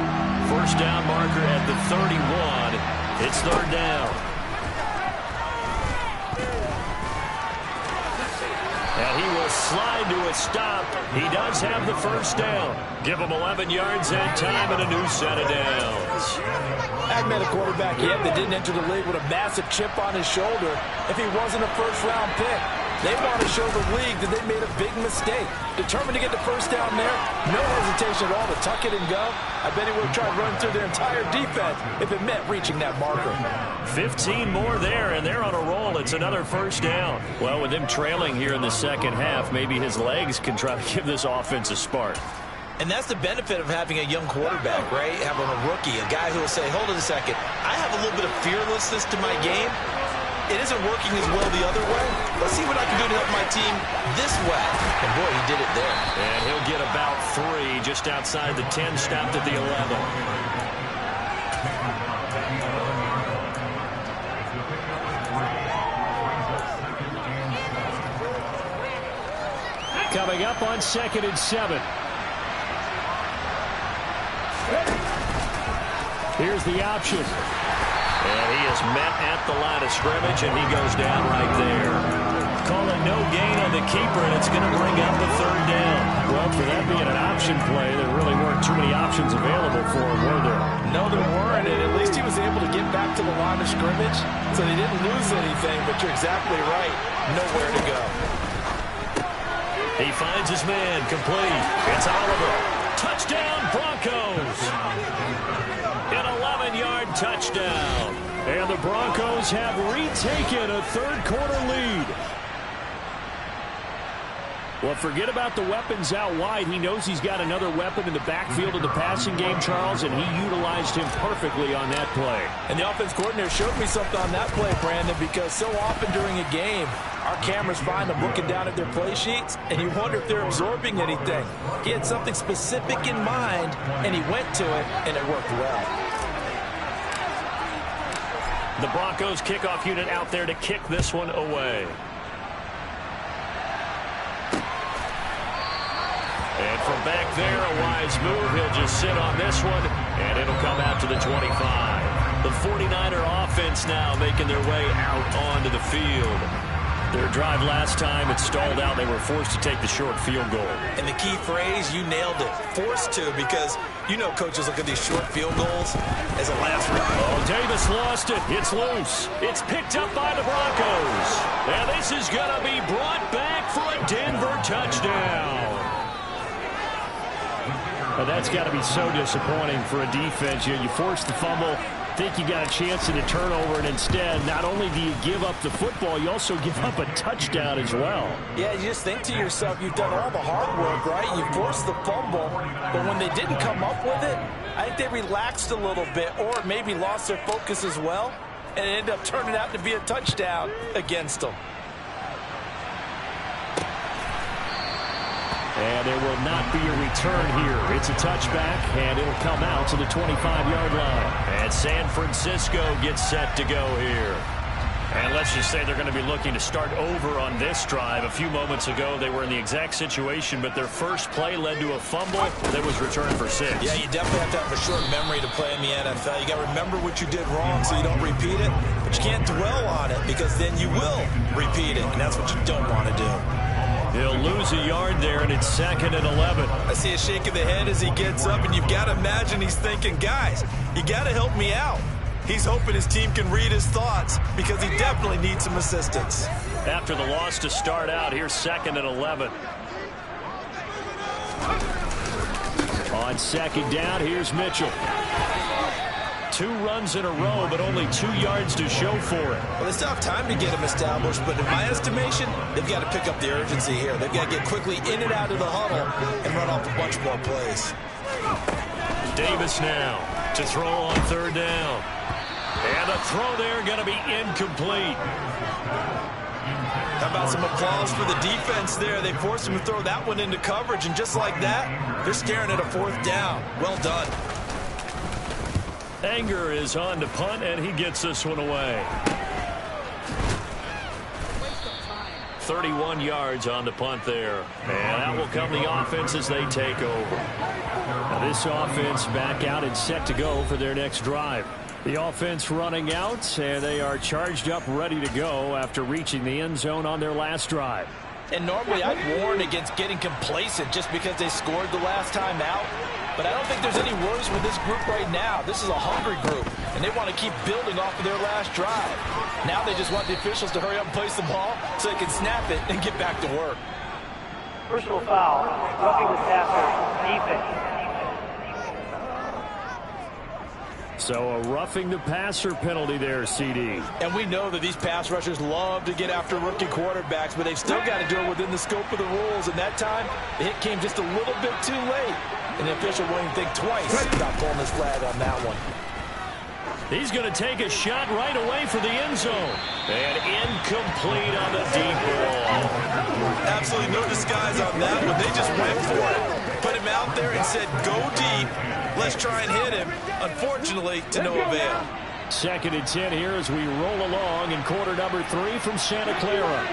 First down marker at the 31. It's 3rd down. And he will slide to a stop. He does have the first down. Give him 11 yards and time and a new set of downs. I've met a quarterback yet that didn't enter the league with a massive chip on his shoulder if he wasn't a first-round pick. They want to show the league that they made a big mistake. Determined to get the first down there, no hesitation at all to tuck it and go. I bet he would have tried running through their entire defense if it meant reaching that marker. 15 more there, and they're on a roll. It's another first down. Well, with them trailing here in the second half, maybe his legs can try to give this offense a spark. And that's the benefit of having a young quarterback, right? Having a rookie, a guy who will say, hold it a second, I have a little bit of fearlessness to my game. It isn't working as well the other way. Let's see what I can do to help my team this way. And boy, he did it there. And he'll get about 3 just outside the 10, stopped at the 11. Coming up on 2nd and 7. Here's the option. And he is met at the line of scrimmage, and he goes down right there. Call it no gain on the keeper, and it's going to bring up the 3rd down. Well, for that being an option play, there really weren't too many options available for him, were there? No, there weren't, and at least he was able to get back to the line of scrimmage, so they didn't lose anything, but you're exactly right. Nowhere to go. He finds his man, complete. It's Oliver. Touchdown, Broncos. An 11-yard touchdown. And the Broncos have retaken a 3rd-quarter lead. Well, forget about the weapons out wide. He knows he's got another weapon in the backfield of the passing game, Charles, and he utilized him perfectly on that play. And the offense coordinator showed me something on that play, Brandon, because so often during a game, our cameras find them looking down at their play sheets, and you wonder if they're absorbing anything. He had something specific in mind, and he went to it, and it worked well. The Broncos kickoff unit out there to kick this one away. And from back there, a wise move. He'll just sit on this one, and it'll come out to the 25. The 49er offense now making their way out onto the field. Their drive last time, it stalled out. They were forced to take the short field goal. And the key phrase, you nailed it, forced to, because you know coaches look at these short field goals as a last resort. Oh, Davis lost it. It's loose. It's picked up by the Broncos. And this is going to be brought back for a Denver touchdown. Well, that's got to be so disappointing for a defense. You force the fumble, think you got a chance at a turnover, and instead, not only do you give up the football, you also give up a touchdown as well. Yeah, you just think to yourself, you've done all the hard work, right? You forced the fumble, but when they didn't come up with it, I think they relaxed a little bit, or maybe lost their focus as well, and it ended up turning out to be a touchdown against them. And there will not be a return here. It's a touchback, and it'll come out to the 25-yard line. And San Francisco gets set to go here. And let's just say they're going to be looking to start over on this drive. A few moments ago, they were in the exact situation, but their first play led to a fumble that was returned for 6. Yeah, you definitely have to have a short memory to play in the NFL. You got to remember what you did wrong so you don't repeat it, but you can't dwell on it because then you will repeat it, and that's what you don't want to do. He'll lose a yard there, and it's 2nd and 11. I see a shake of the head as he gets up, and you've got to imagine he's thinking, guys, you got to help me out. He's hoping his team can read his thoughts because he definitely needs some assistance. After the loss to start out, here's 2nd and 11. On 2nd down, here's Mitchell. 2 runs in a row, but only 2 yards to show for it. Well, they still have time to get him established, but in my estimation, they've got to pick up the urgency here. They've got to get quickly in and out of the huddle and run off a bunch more plays. Davis now to throw on 3rd down. And the throw there going to be incomplete. How about some applause for the defense there? They forced him to throw that one into coverage, and just like that, they're staring at a 4th down. Well done. Anger is on to punt, and he gets this one away. 31 yards on the punt there. And that will come the offense as they take over. Now this offense back out and set to go for their next drive. The offense running out, and they are charged up, ready to go after reaching the end zone on their last drive. And normally I'd warn against getting complacent just because they scored the last time out. But I don't think there's any worries with this group right now. This is a hungry group, and they want to keep building off of their last drive. Now they just want the officials to hurry up and place the ball so they can snap it and get back to work. Personal foul, roughing the passer, defense. So a roughing the passer penalty there, CD. And we know that these pass rushers love to get after rookie quarterbacks, but they've still got to do it within the scope of the rules. And that time, the hit came just a little bit too late. And the official won't even think twice about pulling his flag on that one. He's going to take a shot right away for the end zone. And incomplete on the deep ball. Absolutely no disguise on that one. They just went for it. Put him out there and said, go deep. Let's try and hit him. Unfortunately, to no avail. 2nd and 10 here as we roll along in quarter number 3 from Santa Clara.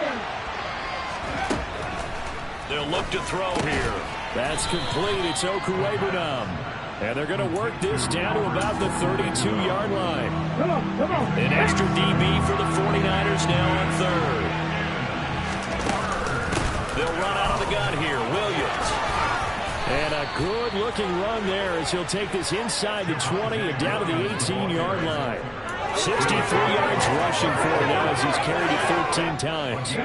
They'll look to throw here. That's complete. It's Okuwebunam. And they're going to work this down to about the 32-yard line. An extra DB for the 49ers now on 3rd. They'll run out of the gun here. Williams. And a good-looking run there as he'll take this inside the 20 and down to the 18-yard line. 63 yards rushing for him now as he's carried it 13 times.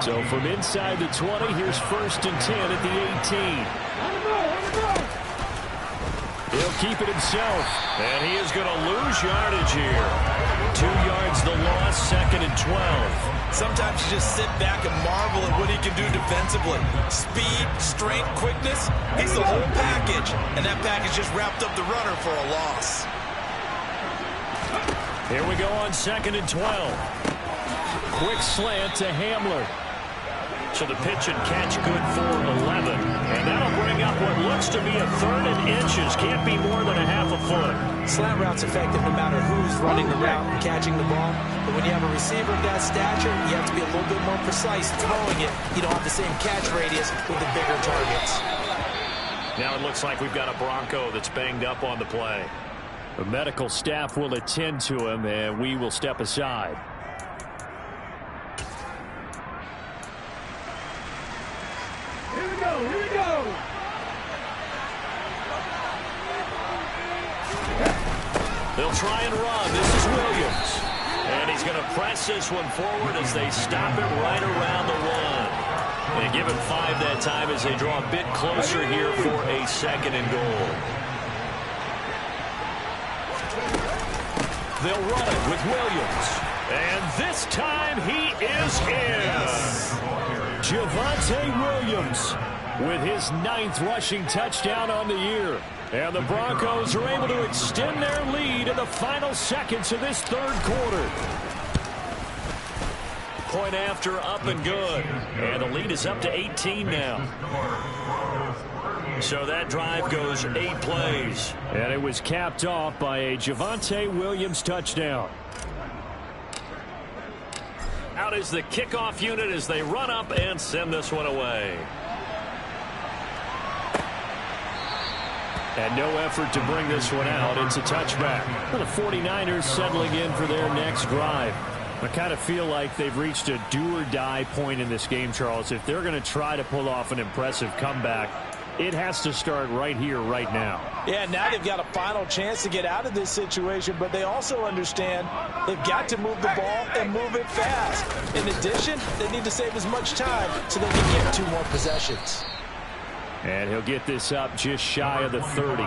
So from inside the 20, here's 1st and 10 at the 18. He'll keep it himself, and he is going to lose yardage here. 2 yards the loss, 2nd and 12. Sometimes you just sit back and marvel at what he can do defensively. Speed, strength, quickness, he's the whole package. And that package just wrapped up the runner for a loss. Here we go on 2nd and 12. Quick slant to Hamler. So the pitch and catch good for 11. And that'll bring up what looks to be a 3rd and inches. Can't be more than a half a foot. Slant route's effective no matter who's running the route and catching the ball. But when you have a receiver of that stature, you have to be a little bit more precise throwing it. You don't have the same catch radius with the bigger targets. Now it looks like we've got a Bronco that's banged up on the play. The medical staff will attend to him, and we will step aside. Here we go, here we go. They'll try and run. This is Williams. And he's going to press this one forward as they stop it right around the 1. They give him 5 that time as they draw a bit closer here for a 2nd and goal. They'll run it with Williams. And this time he is in. Javonte Williams with his 9th rushing touchdown on the year. And the Broncos are able to extend their lead in the final seconds of this 3rd quarter. Point after, up and good. And the lead is up to 18 now. So that drive goes 8 plays. And it was capped off by a Javonte Williams touchdown. Out is the kickoff unit as they run up and send this one away. And no effort to bring this one out. It's a touchback. The 49ers settling in for their next drive. I kind of feel like they've reached a do-or-die point in this game, Charles. If they're going to try to pull off an impressive comeback, it has to start right here, right now. Yeah, now they've got a final chance to get out of this situation, but they also understand they've got to move the ball and move it fast. In addition, they need to save as much time so they can get 2 more possessions. And he'll get this up just shy of the 30.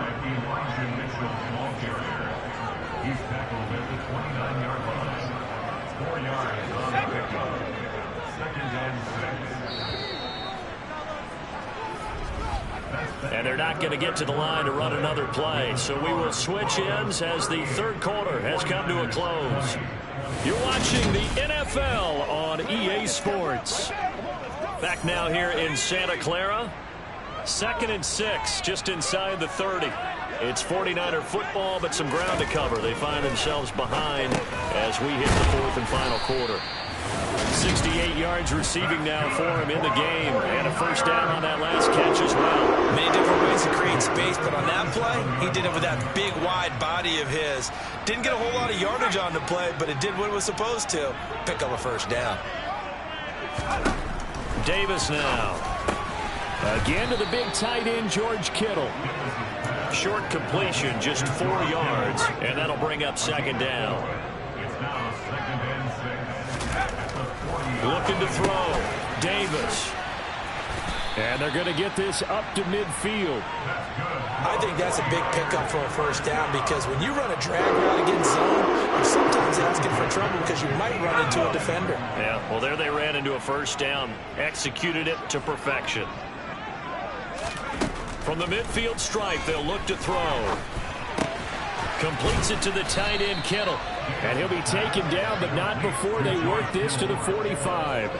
And they're not going to get to the line to run another play. So we will switch ends as the 3rd quarter has come to a close. You're watching the NFL on EA Sports. Back now here in Santa Clara. 2nd and 6, just inside the 30. It's 49er football, but some ground to cover. They find themselves behind as we hit the 4th and final quarter. 68 yards receiving now for him in the game, and a 1st down on that last catch as well. Many different ways to create space, but on that play, he did it with that big, wide body of his. Didn't get a whole lot of yardage on the play, but it did what it was supposed to. Pick up a 1st down. Davis now. Again to the big tight end, George Kittle. Short completion, just 4 yards, and that'll bring up second down. Looking to throw. Davis. And they're going to get this up to midfield. I think that's a big pickup for a first down because when you run a drag route against zone, you're sometimes asking for trouble because you might run into a defender. Yeah, well, there they ran into a first down. Executed it to perfection. From the midfield stripe, they'll look to throw. Completes it to the tight end, Kittle. And he'll be taken down, but not before they work this to the 45.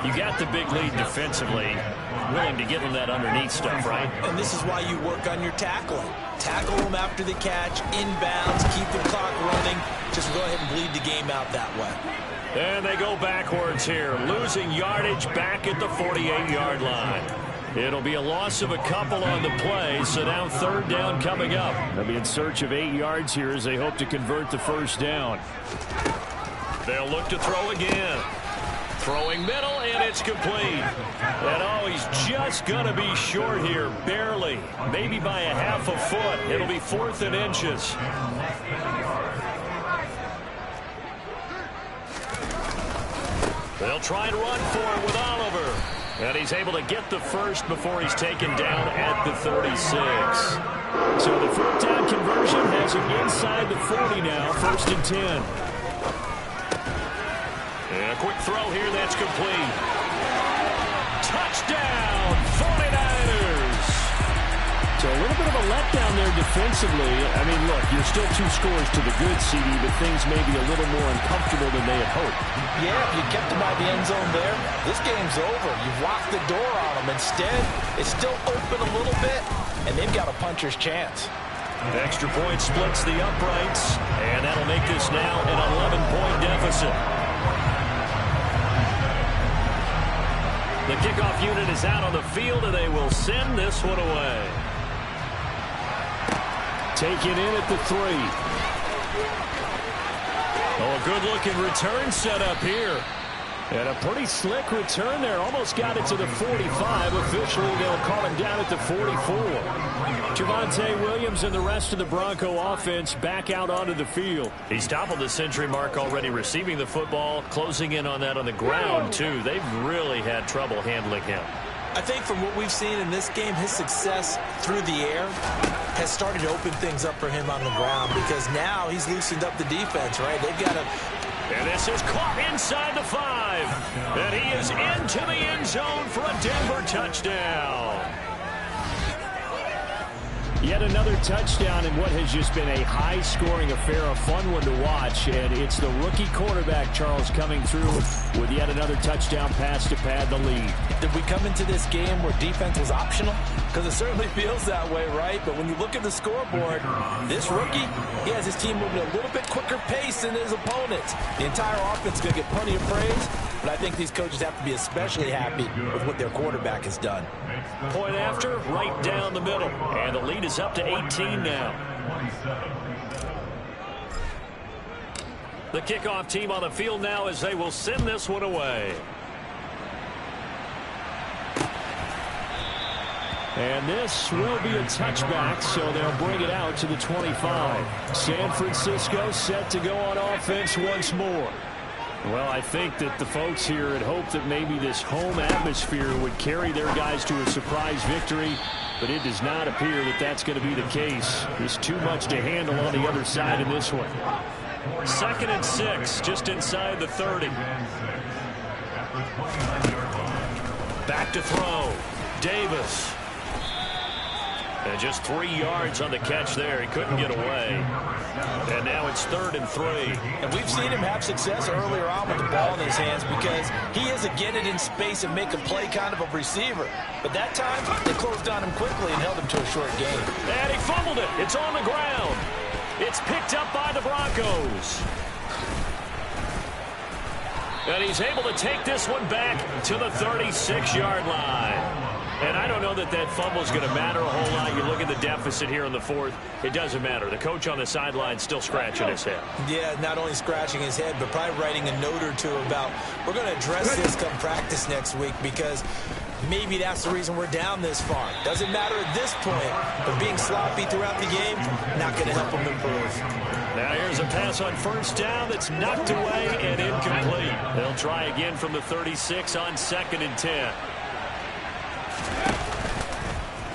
You got the big lead defensively. Willing to give them that underneath stuff, right? And this is why you work on your tackling. Tackle them after the catch, inbounds, keep the clock running. Just go ahead and bleed the game out that way. And they go backwards here, losing yardage back at the 48-yard line. It'll be a loss of a couple on the play, so now third down coming up. They'll be in search of 8 yards here as they hope to convert the first down. They'll look to throw again. Throwing middle, and it's complete. And oh, he's just going to be short here, barely. Maybe by a half a foot. It'll be 4th and inches. They'll try and run for it with Oliver. And he's able to get the first before he's taken down at the 36. So the fourth down conversion has him inside the 40 now, 1st and 10. And a quick throw here, that's complete. Touchdown, 49ers! So a little bit of a letdown there defensively. I mean, look, you're still 2 scores to the good, CD, but things may be a little more uncomfortable than they had hoped. Yeah, if you kept them by the end zone there, this game's over. You've locked the door on them. Instead, it's still open a little bit, and they've got a puncher's chance. Extra point splits the uprights, and that'll make this now an 11-point deficit. The kickoff unit is out on the field, and they will send this one away. Taken in at the 3. Oh, a good-looking return set up here. And a pretty slick return there. Almost got it to the 45. Officially, they'll call him down at the 44. Javonte Williams and the rest of the Bronco offense back out onto the field. He's toppled the century mark already receiving the football, closing in on that on the ground, too. They've really had trouble handling him. I think from what we've seen in this game, his success through the air has started to open things up for him on the ground because now he's loosened up the defense, right? They've got to... And this is caught inside the 5. And he is into the end zone for a Denver touchdown. Yet another touchdown in what has just been a high-scoring affair, a fun one to watch. And it's the rookie quarterback, Charles, coming through with yet another touchdown pass to pad the lead. Did we come into this game where defense was optional? Because it certainly feels that way, right? But when you look at the scoreboard, this rookie, he has his team moving a little bit quicker pace than his opponents. The entire offense is going to get plenty of praise, but I think these coaches have to be especially happy with what their quarterback has done. Point after, right down the middle. And the lead is up to 18 now. The kickoff team on the field now as they will send this one away. And this will be a touchback, so they'll bring it out to the 25. San Francisco set to go on offense once more. Well, I think that the folks here had hoped that maybe this home atmosphere would carry their guys to a surprise victory, but it does not appear that that's going to be the case. There's too much to handle on the other side in this one. 2nd and 6, just inside the 30. Back to throw. Davis. And just 3 yards on the catch there. He couldn't get away. And now it's 3rd and 3. And we've seen him have success earlier on with the ball in his hands because he is a get it in space and make a play kind of a receiver. But that time, they closed on him quickly and held him to a short game. And he fumbled it. It's on the ground. It's picked up by the Broncos. And he's able to take this one back to the 36-yard line. And I don't know that that fumble is going to matter a whole lot. You look at the deficit here in the fourth. It doesn't matter. The coach on the sideline still scratching his head. Yeah, not only scratching his head, but probably writing a note or two about we're going to address this come practice next week because maybe that's the reason we're down this far. Doesn't matter at this point, but being sloppy throughout the game, not going to help them improve. Now here's a pass on first down that's knocked away and incomplete. They'll try again from the 36 on 2nd and 10.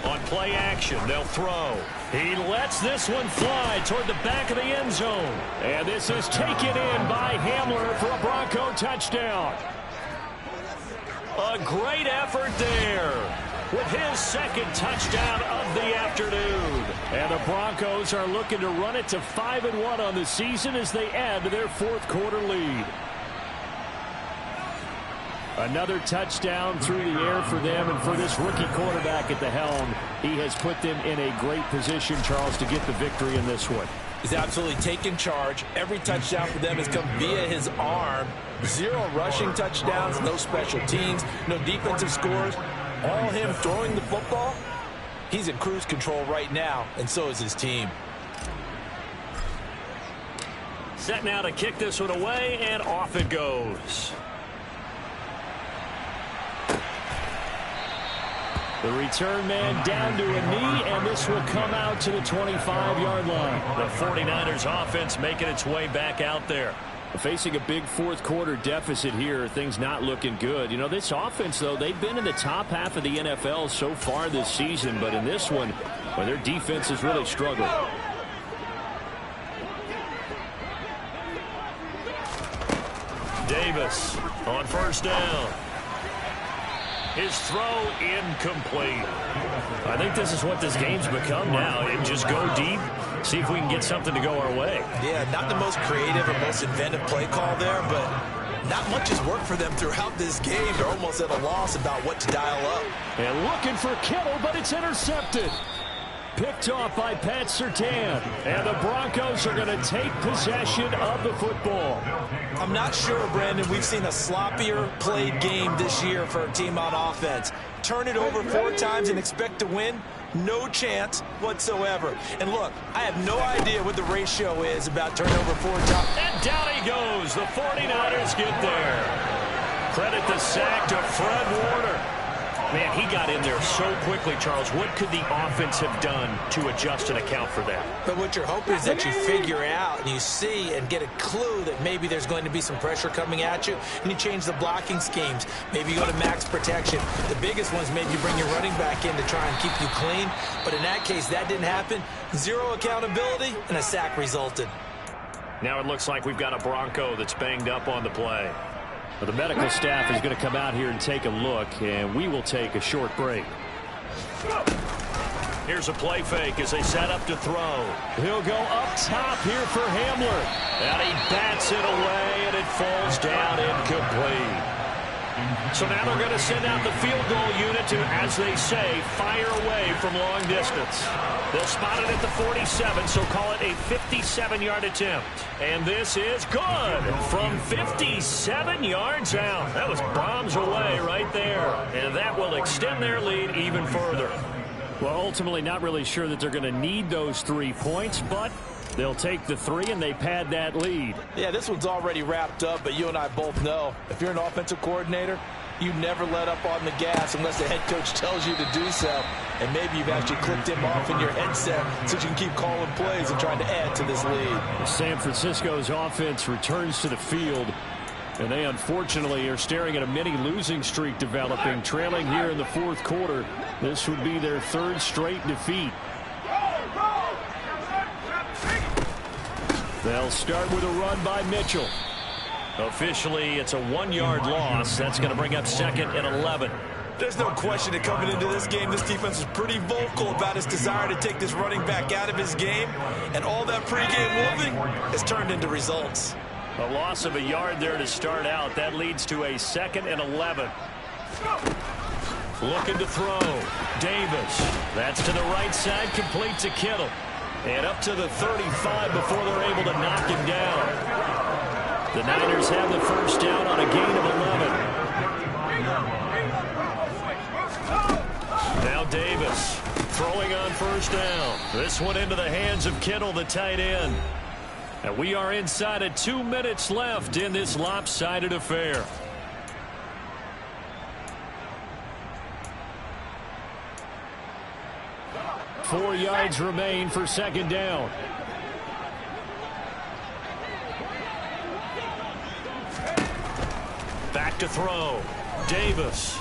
On play action, they'll throw. He lets this one fly toward the back of the end zone. And this is taken in by Hamler for a Bronco touchdown. A great effort there with his 2nd touchdown of the afternoon. And the Broncos are looking to run it to 5-1 on the season as they add to their 4th quarter lead. Another touchdown through the air for them, and for this rookie quarterback at the helm, he has put them in a great position, Charles, to get the victory in this one. He's absolutely taken charge. Every touchdown for them has come via his arm. 0 rushing touchdowns, no special teams, no defensive scores. All him throwing the football. He's in cruise control right now, and so is his team. Set now to kick this one away, and off it goes. The return man down to a knee, and this will come out to the 25-yard line. The 49ers offense making its way back out there. Facing a big 4th quarter deficit here, things not looking good. You know, this offense, though, they've been in the top half of the NFL so far this season, but in this one, well, their defense has really struggled. Davis on first down. His throw incomplete. I think this is what this game's become now. And just go deep, see if we can get something to go our way. Yeah, not the most creative or most inventive play call there, but not much has worked for them throughout this game. They're almost at a loss about what to dial up. And looking for Kittle, but it's intercepted. Picked off by Pat Surtain. And the Broncos are going to take possession of the football. I'm not sure, Brandon, we've seen a sloppier played game this year for a team on offense. Turn it over 4 times and expect to win? No chance whatsoever. And look, I have no idea what the ratio is about turnover 4 times. And down he goes. The 49ers get there. Credit the sack to Fred Warner. Man, he got in there so quickly, Charles. What could the offense have done to adjust and account for that? But what you're hoping is that you figure out and you see and get a clue that maybe there's going to be some pressure coming at you, and you change the blocking schemes. Maybe you go to max protection. The biggest one's maybe you bring your running back in to try and keep you clean. But in that case, that didn't happen. 0 accountability, and a sack resulted. Now it looks like we've got a Bronco that's banged up on the play. Well, the medical staff is going to come out here and take a look, and we will take a short break. Here's a play fake as they set up to throw. He'll go up top here for Hamler. And he bats it away, and it falls down incomplete. So now they're going to send out the field goal unit to, as they say, fire away from long distance. They'll spot it at the 47, so call it a 57-yard attempt. And this is good from 57 yards out. That was bombs away right there. And that will extend their lead even further. Well, ultimately not really sure that they're going to need those 3 points, but they'll take the 3 and they pad that lead. Yeah, this one's already wrapped up, but you and I both know if you're an offensive coordinator, you never let up on the gas unless the head coach tells you to do so. And maybe you've actually clicked him off in your headset so you can keep calling plays and trying to add to this lead. San Francisco's offense returns to the field, and they unfortunately are staring at a mini losing streak developing, trailing here in the 4th quarter. This would be their 3rd straight defeat. They'll start with a run by Mitchell. Officially, it's a 1-yard loss. That's going to bring up 2nd and 11. There's no question that coming into this game, this defense is pretty vocal about its desire to take this running back out of his game. And all that pregame wolfing has turned into results. A loss of a yard there to start out. That leads to a 2nd and 11. Looking to throw. Davis. That's to the right side. Complete to Kittle. And up to the 35 before they're able to knock him down. The Niners have the first down on a gain of 11. Davis throwing on first down. This one into the hands of Kittle, the tight end. And we are inside of 2 minutes left in this lopsided affair. Four yards remain for second down. Back to throw. Davis.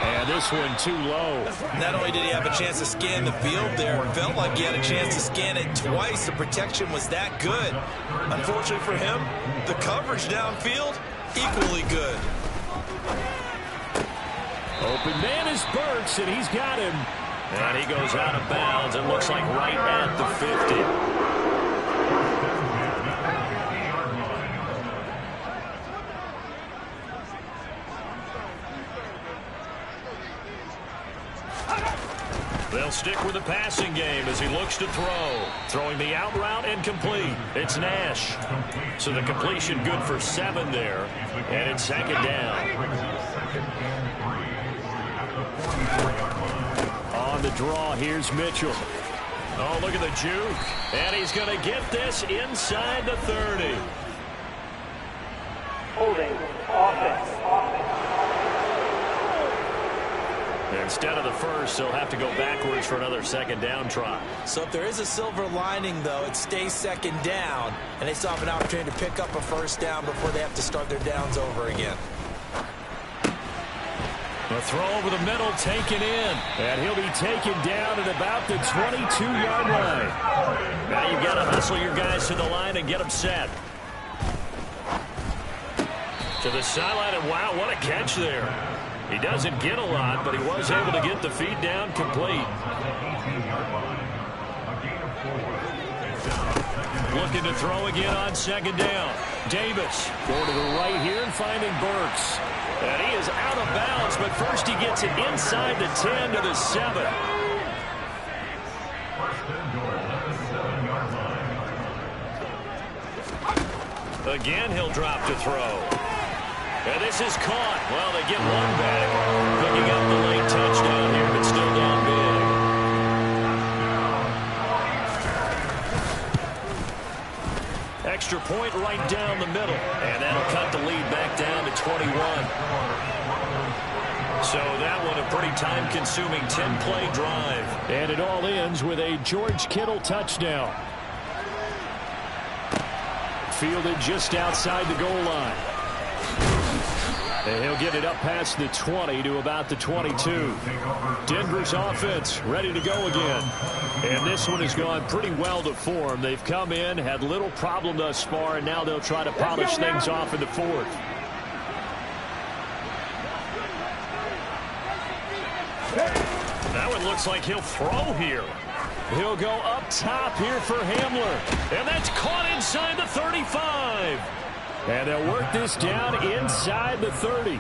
And this one too low. Not only did he have a chance to scan the field there, it felt like he had a chance to scan it twice. The protection was that good. Unfortunately for him, the coverage downfield, equally good. Open man is Burks, and he's got him. And he goes out of bounds. It looks like right at the 50. They'll stick with the passing game as he looks to throw. Throwing the out route and complete. It's Nash. So the completion good for 7 there. And it's second down. On the draw, here's Mitchell. Oh, look at the juke. And he's going to get this inside the 30. Holding. Offense. Instead of the first, they'll have to go backwards for another second down try. So if there is a silver lining, though, it stays second down, and they still have an opportunity to pick up a first down before they have to start their downs over again. A throw over the middle, taken in. And he'll be taken down at about the 22-yard line. Now you've got to hustle your guys to the line and get them set. To the sideline, and wow, what a catch there. He doesn't get a lot, but he was able to get the feed down complete. Looking to throw again on second down. Davis going to the right here and finding Burks. And he is out of bounds, but first he gets it inside the 10 to the 7. Again, he'll drop to throw. And this is caught. Well, they get one back. Picking up the late touchdown here, but still down big. Extra point right down the middle. And that'll cut the lead back down to 21. So that one a pretty time-consuming 10-play drive. And it all ends with a George Kittle touchdown. Fielded just outside the goal line. And he'll get it up past the 20 to about the 22. Denver's offense ready to go again. And this one has gone pretty well to form. They've come in, had little problem thus far, and now they'll try to polish things off in the fourth. That one looks like he'll throw here. He'll go up top here for Hamler. And that's caught inside the 35. And they'll work this down inside the 30.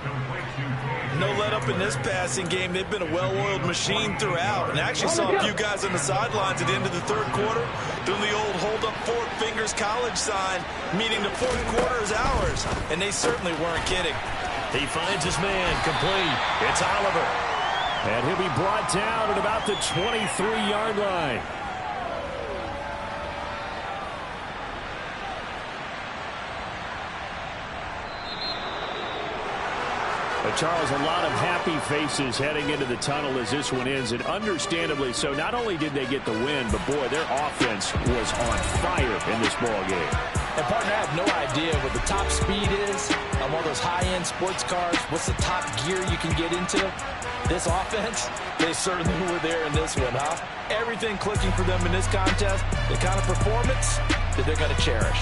No let up in this passing game. They've been a well-oiled machine throughout. And I actually saw a few guys on the sidelines at the end of the third quarter doing the old hold up 4 fingers college sign, meaning the fourth quarter is ours. And they certainly weren't kidding. He finds his man complete. It's Oliver. And he'll be brought down at about the 23-yard line. Charles, a lot of happy faces heading into the tunnel as this one ends, and understandably so. Not only did they get the win, but boy, their offense was on fire in this ball game. And partner, I have no idea what the top speed is on one of those high-end sports cars. What's the top gear you can get into? This offense, they certainly were there in this one, huh? Everything clicking for them in this contest, the kind of performance that they're going to cherish.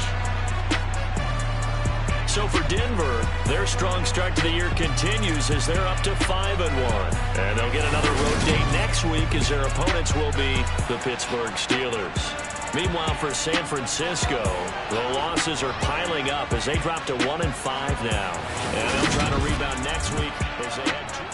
So for Denver, their strong start to the year continues as they're up to 5-1. And they'll get another road date next week as their opponents will be the Pittsburgh Steelers. Meanwhile, for San Francisco, the losses are piling up as they drop to 1-5 now. And they'll try to rebound next week as they head to...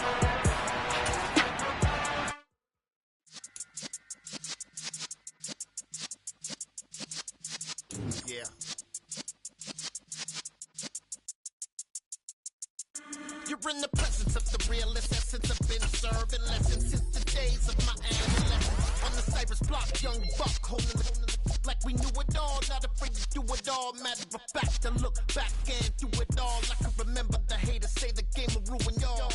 You're in the presence of the realest essence. I've been serving lessons since the days of my adolescence. On the Cyrus block, young buck holding the like we knew it all, not afraid to do it all. Matter of fact, to look back and do it all. I can remember the haters say the game will ruin y'all.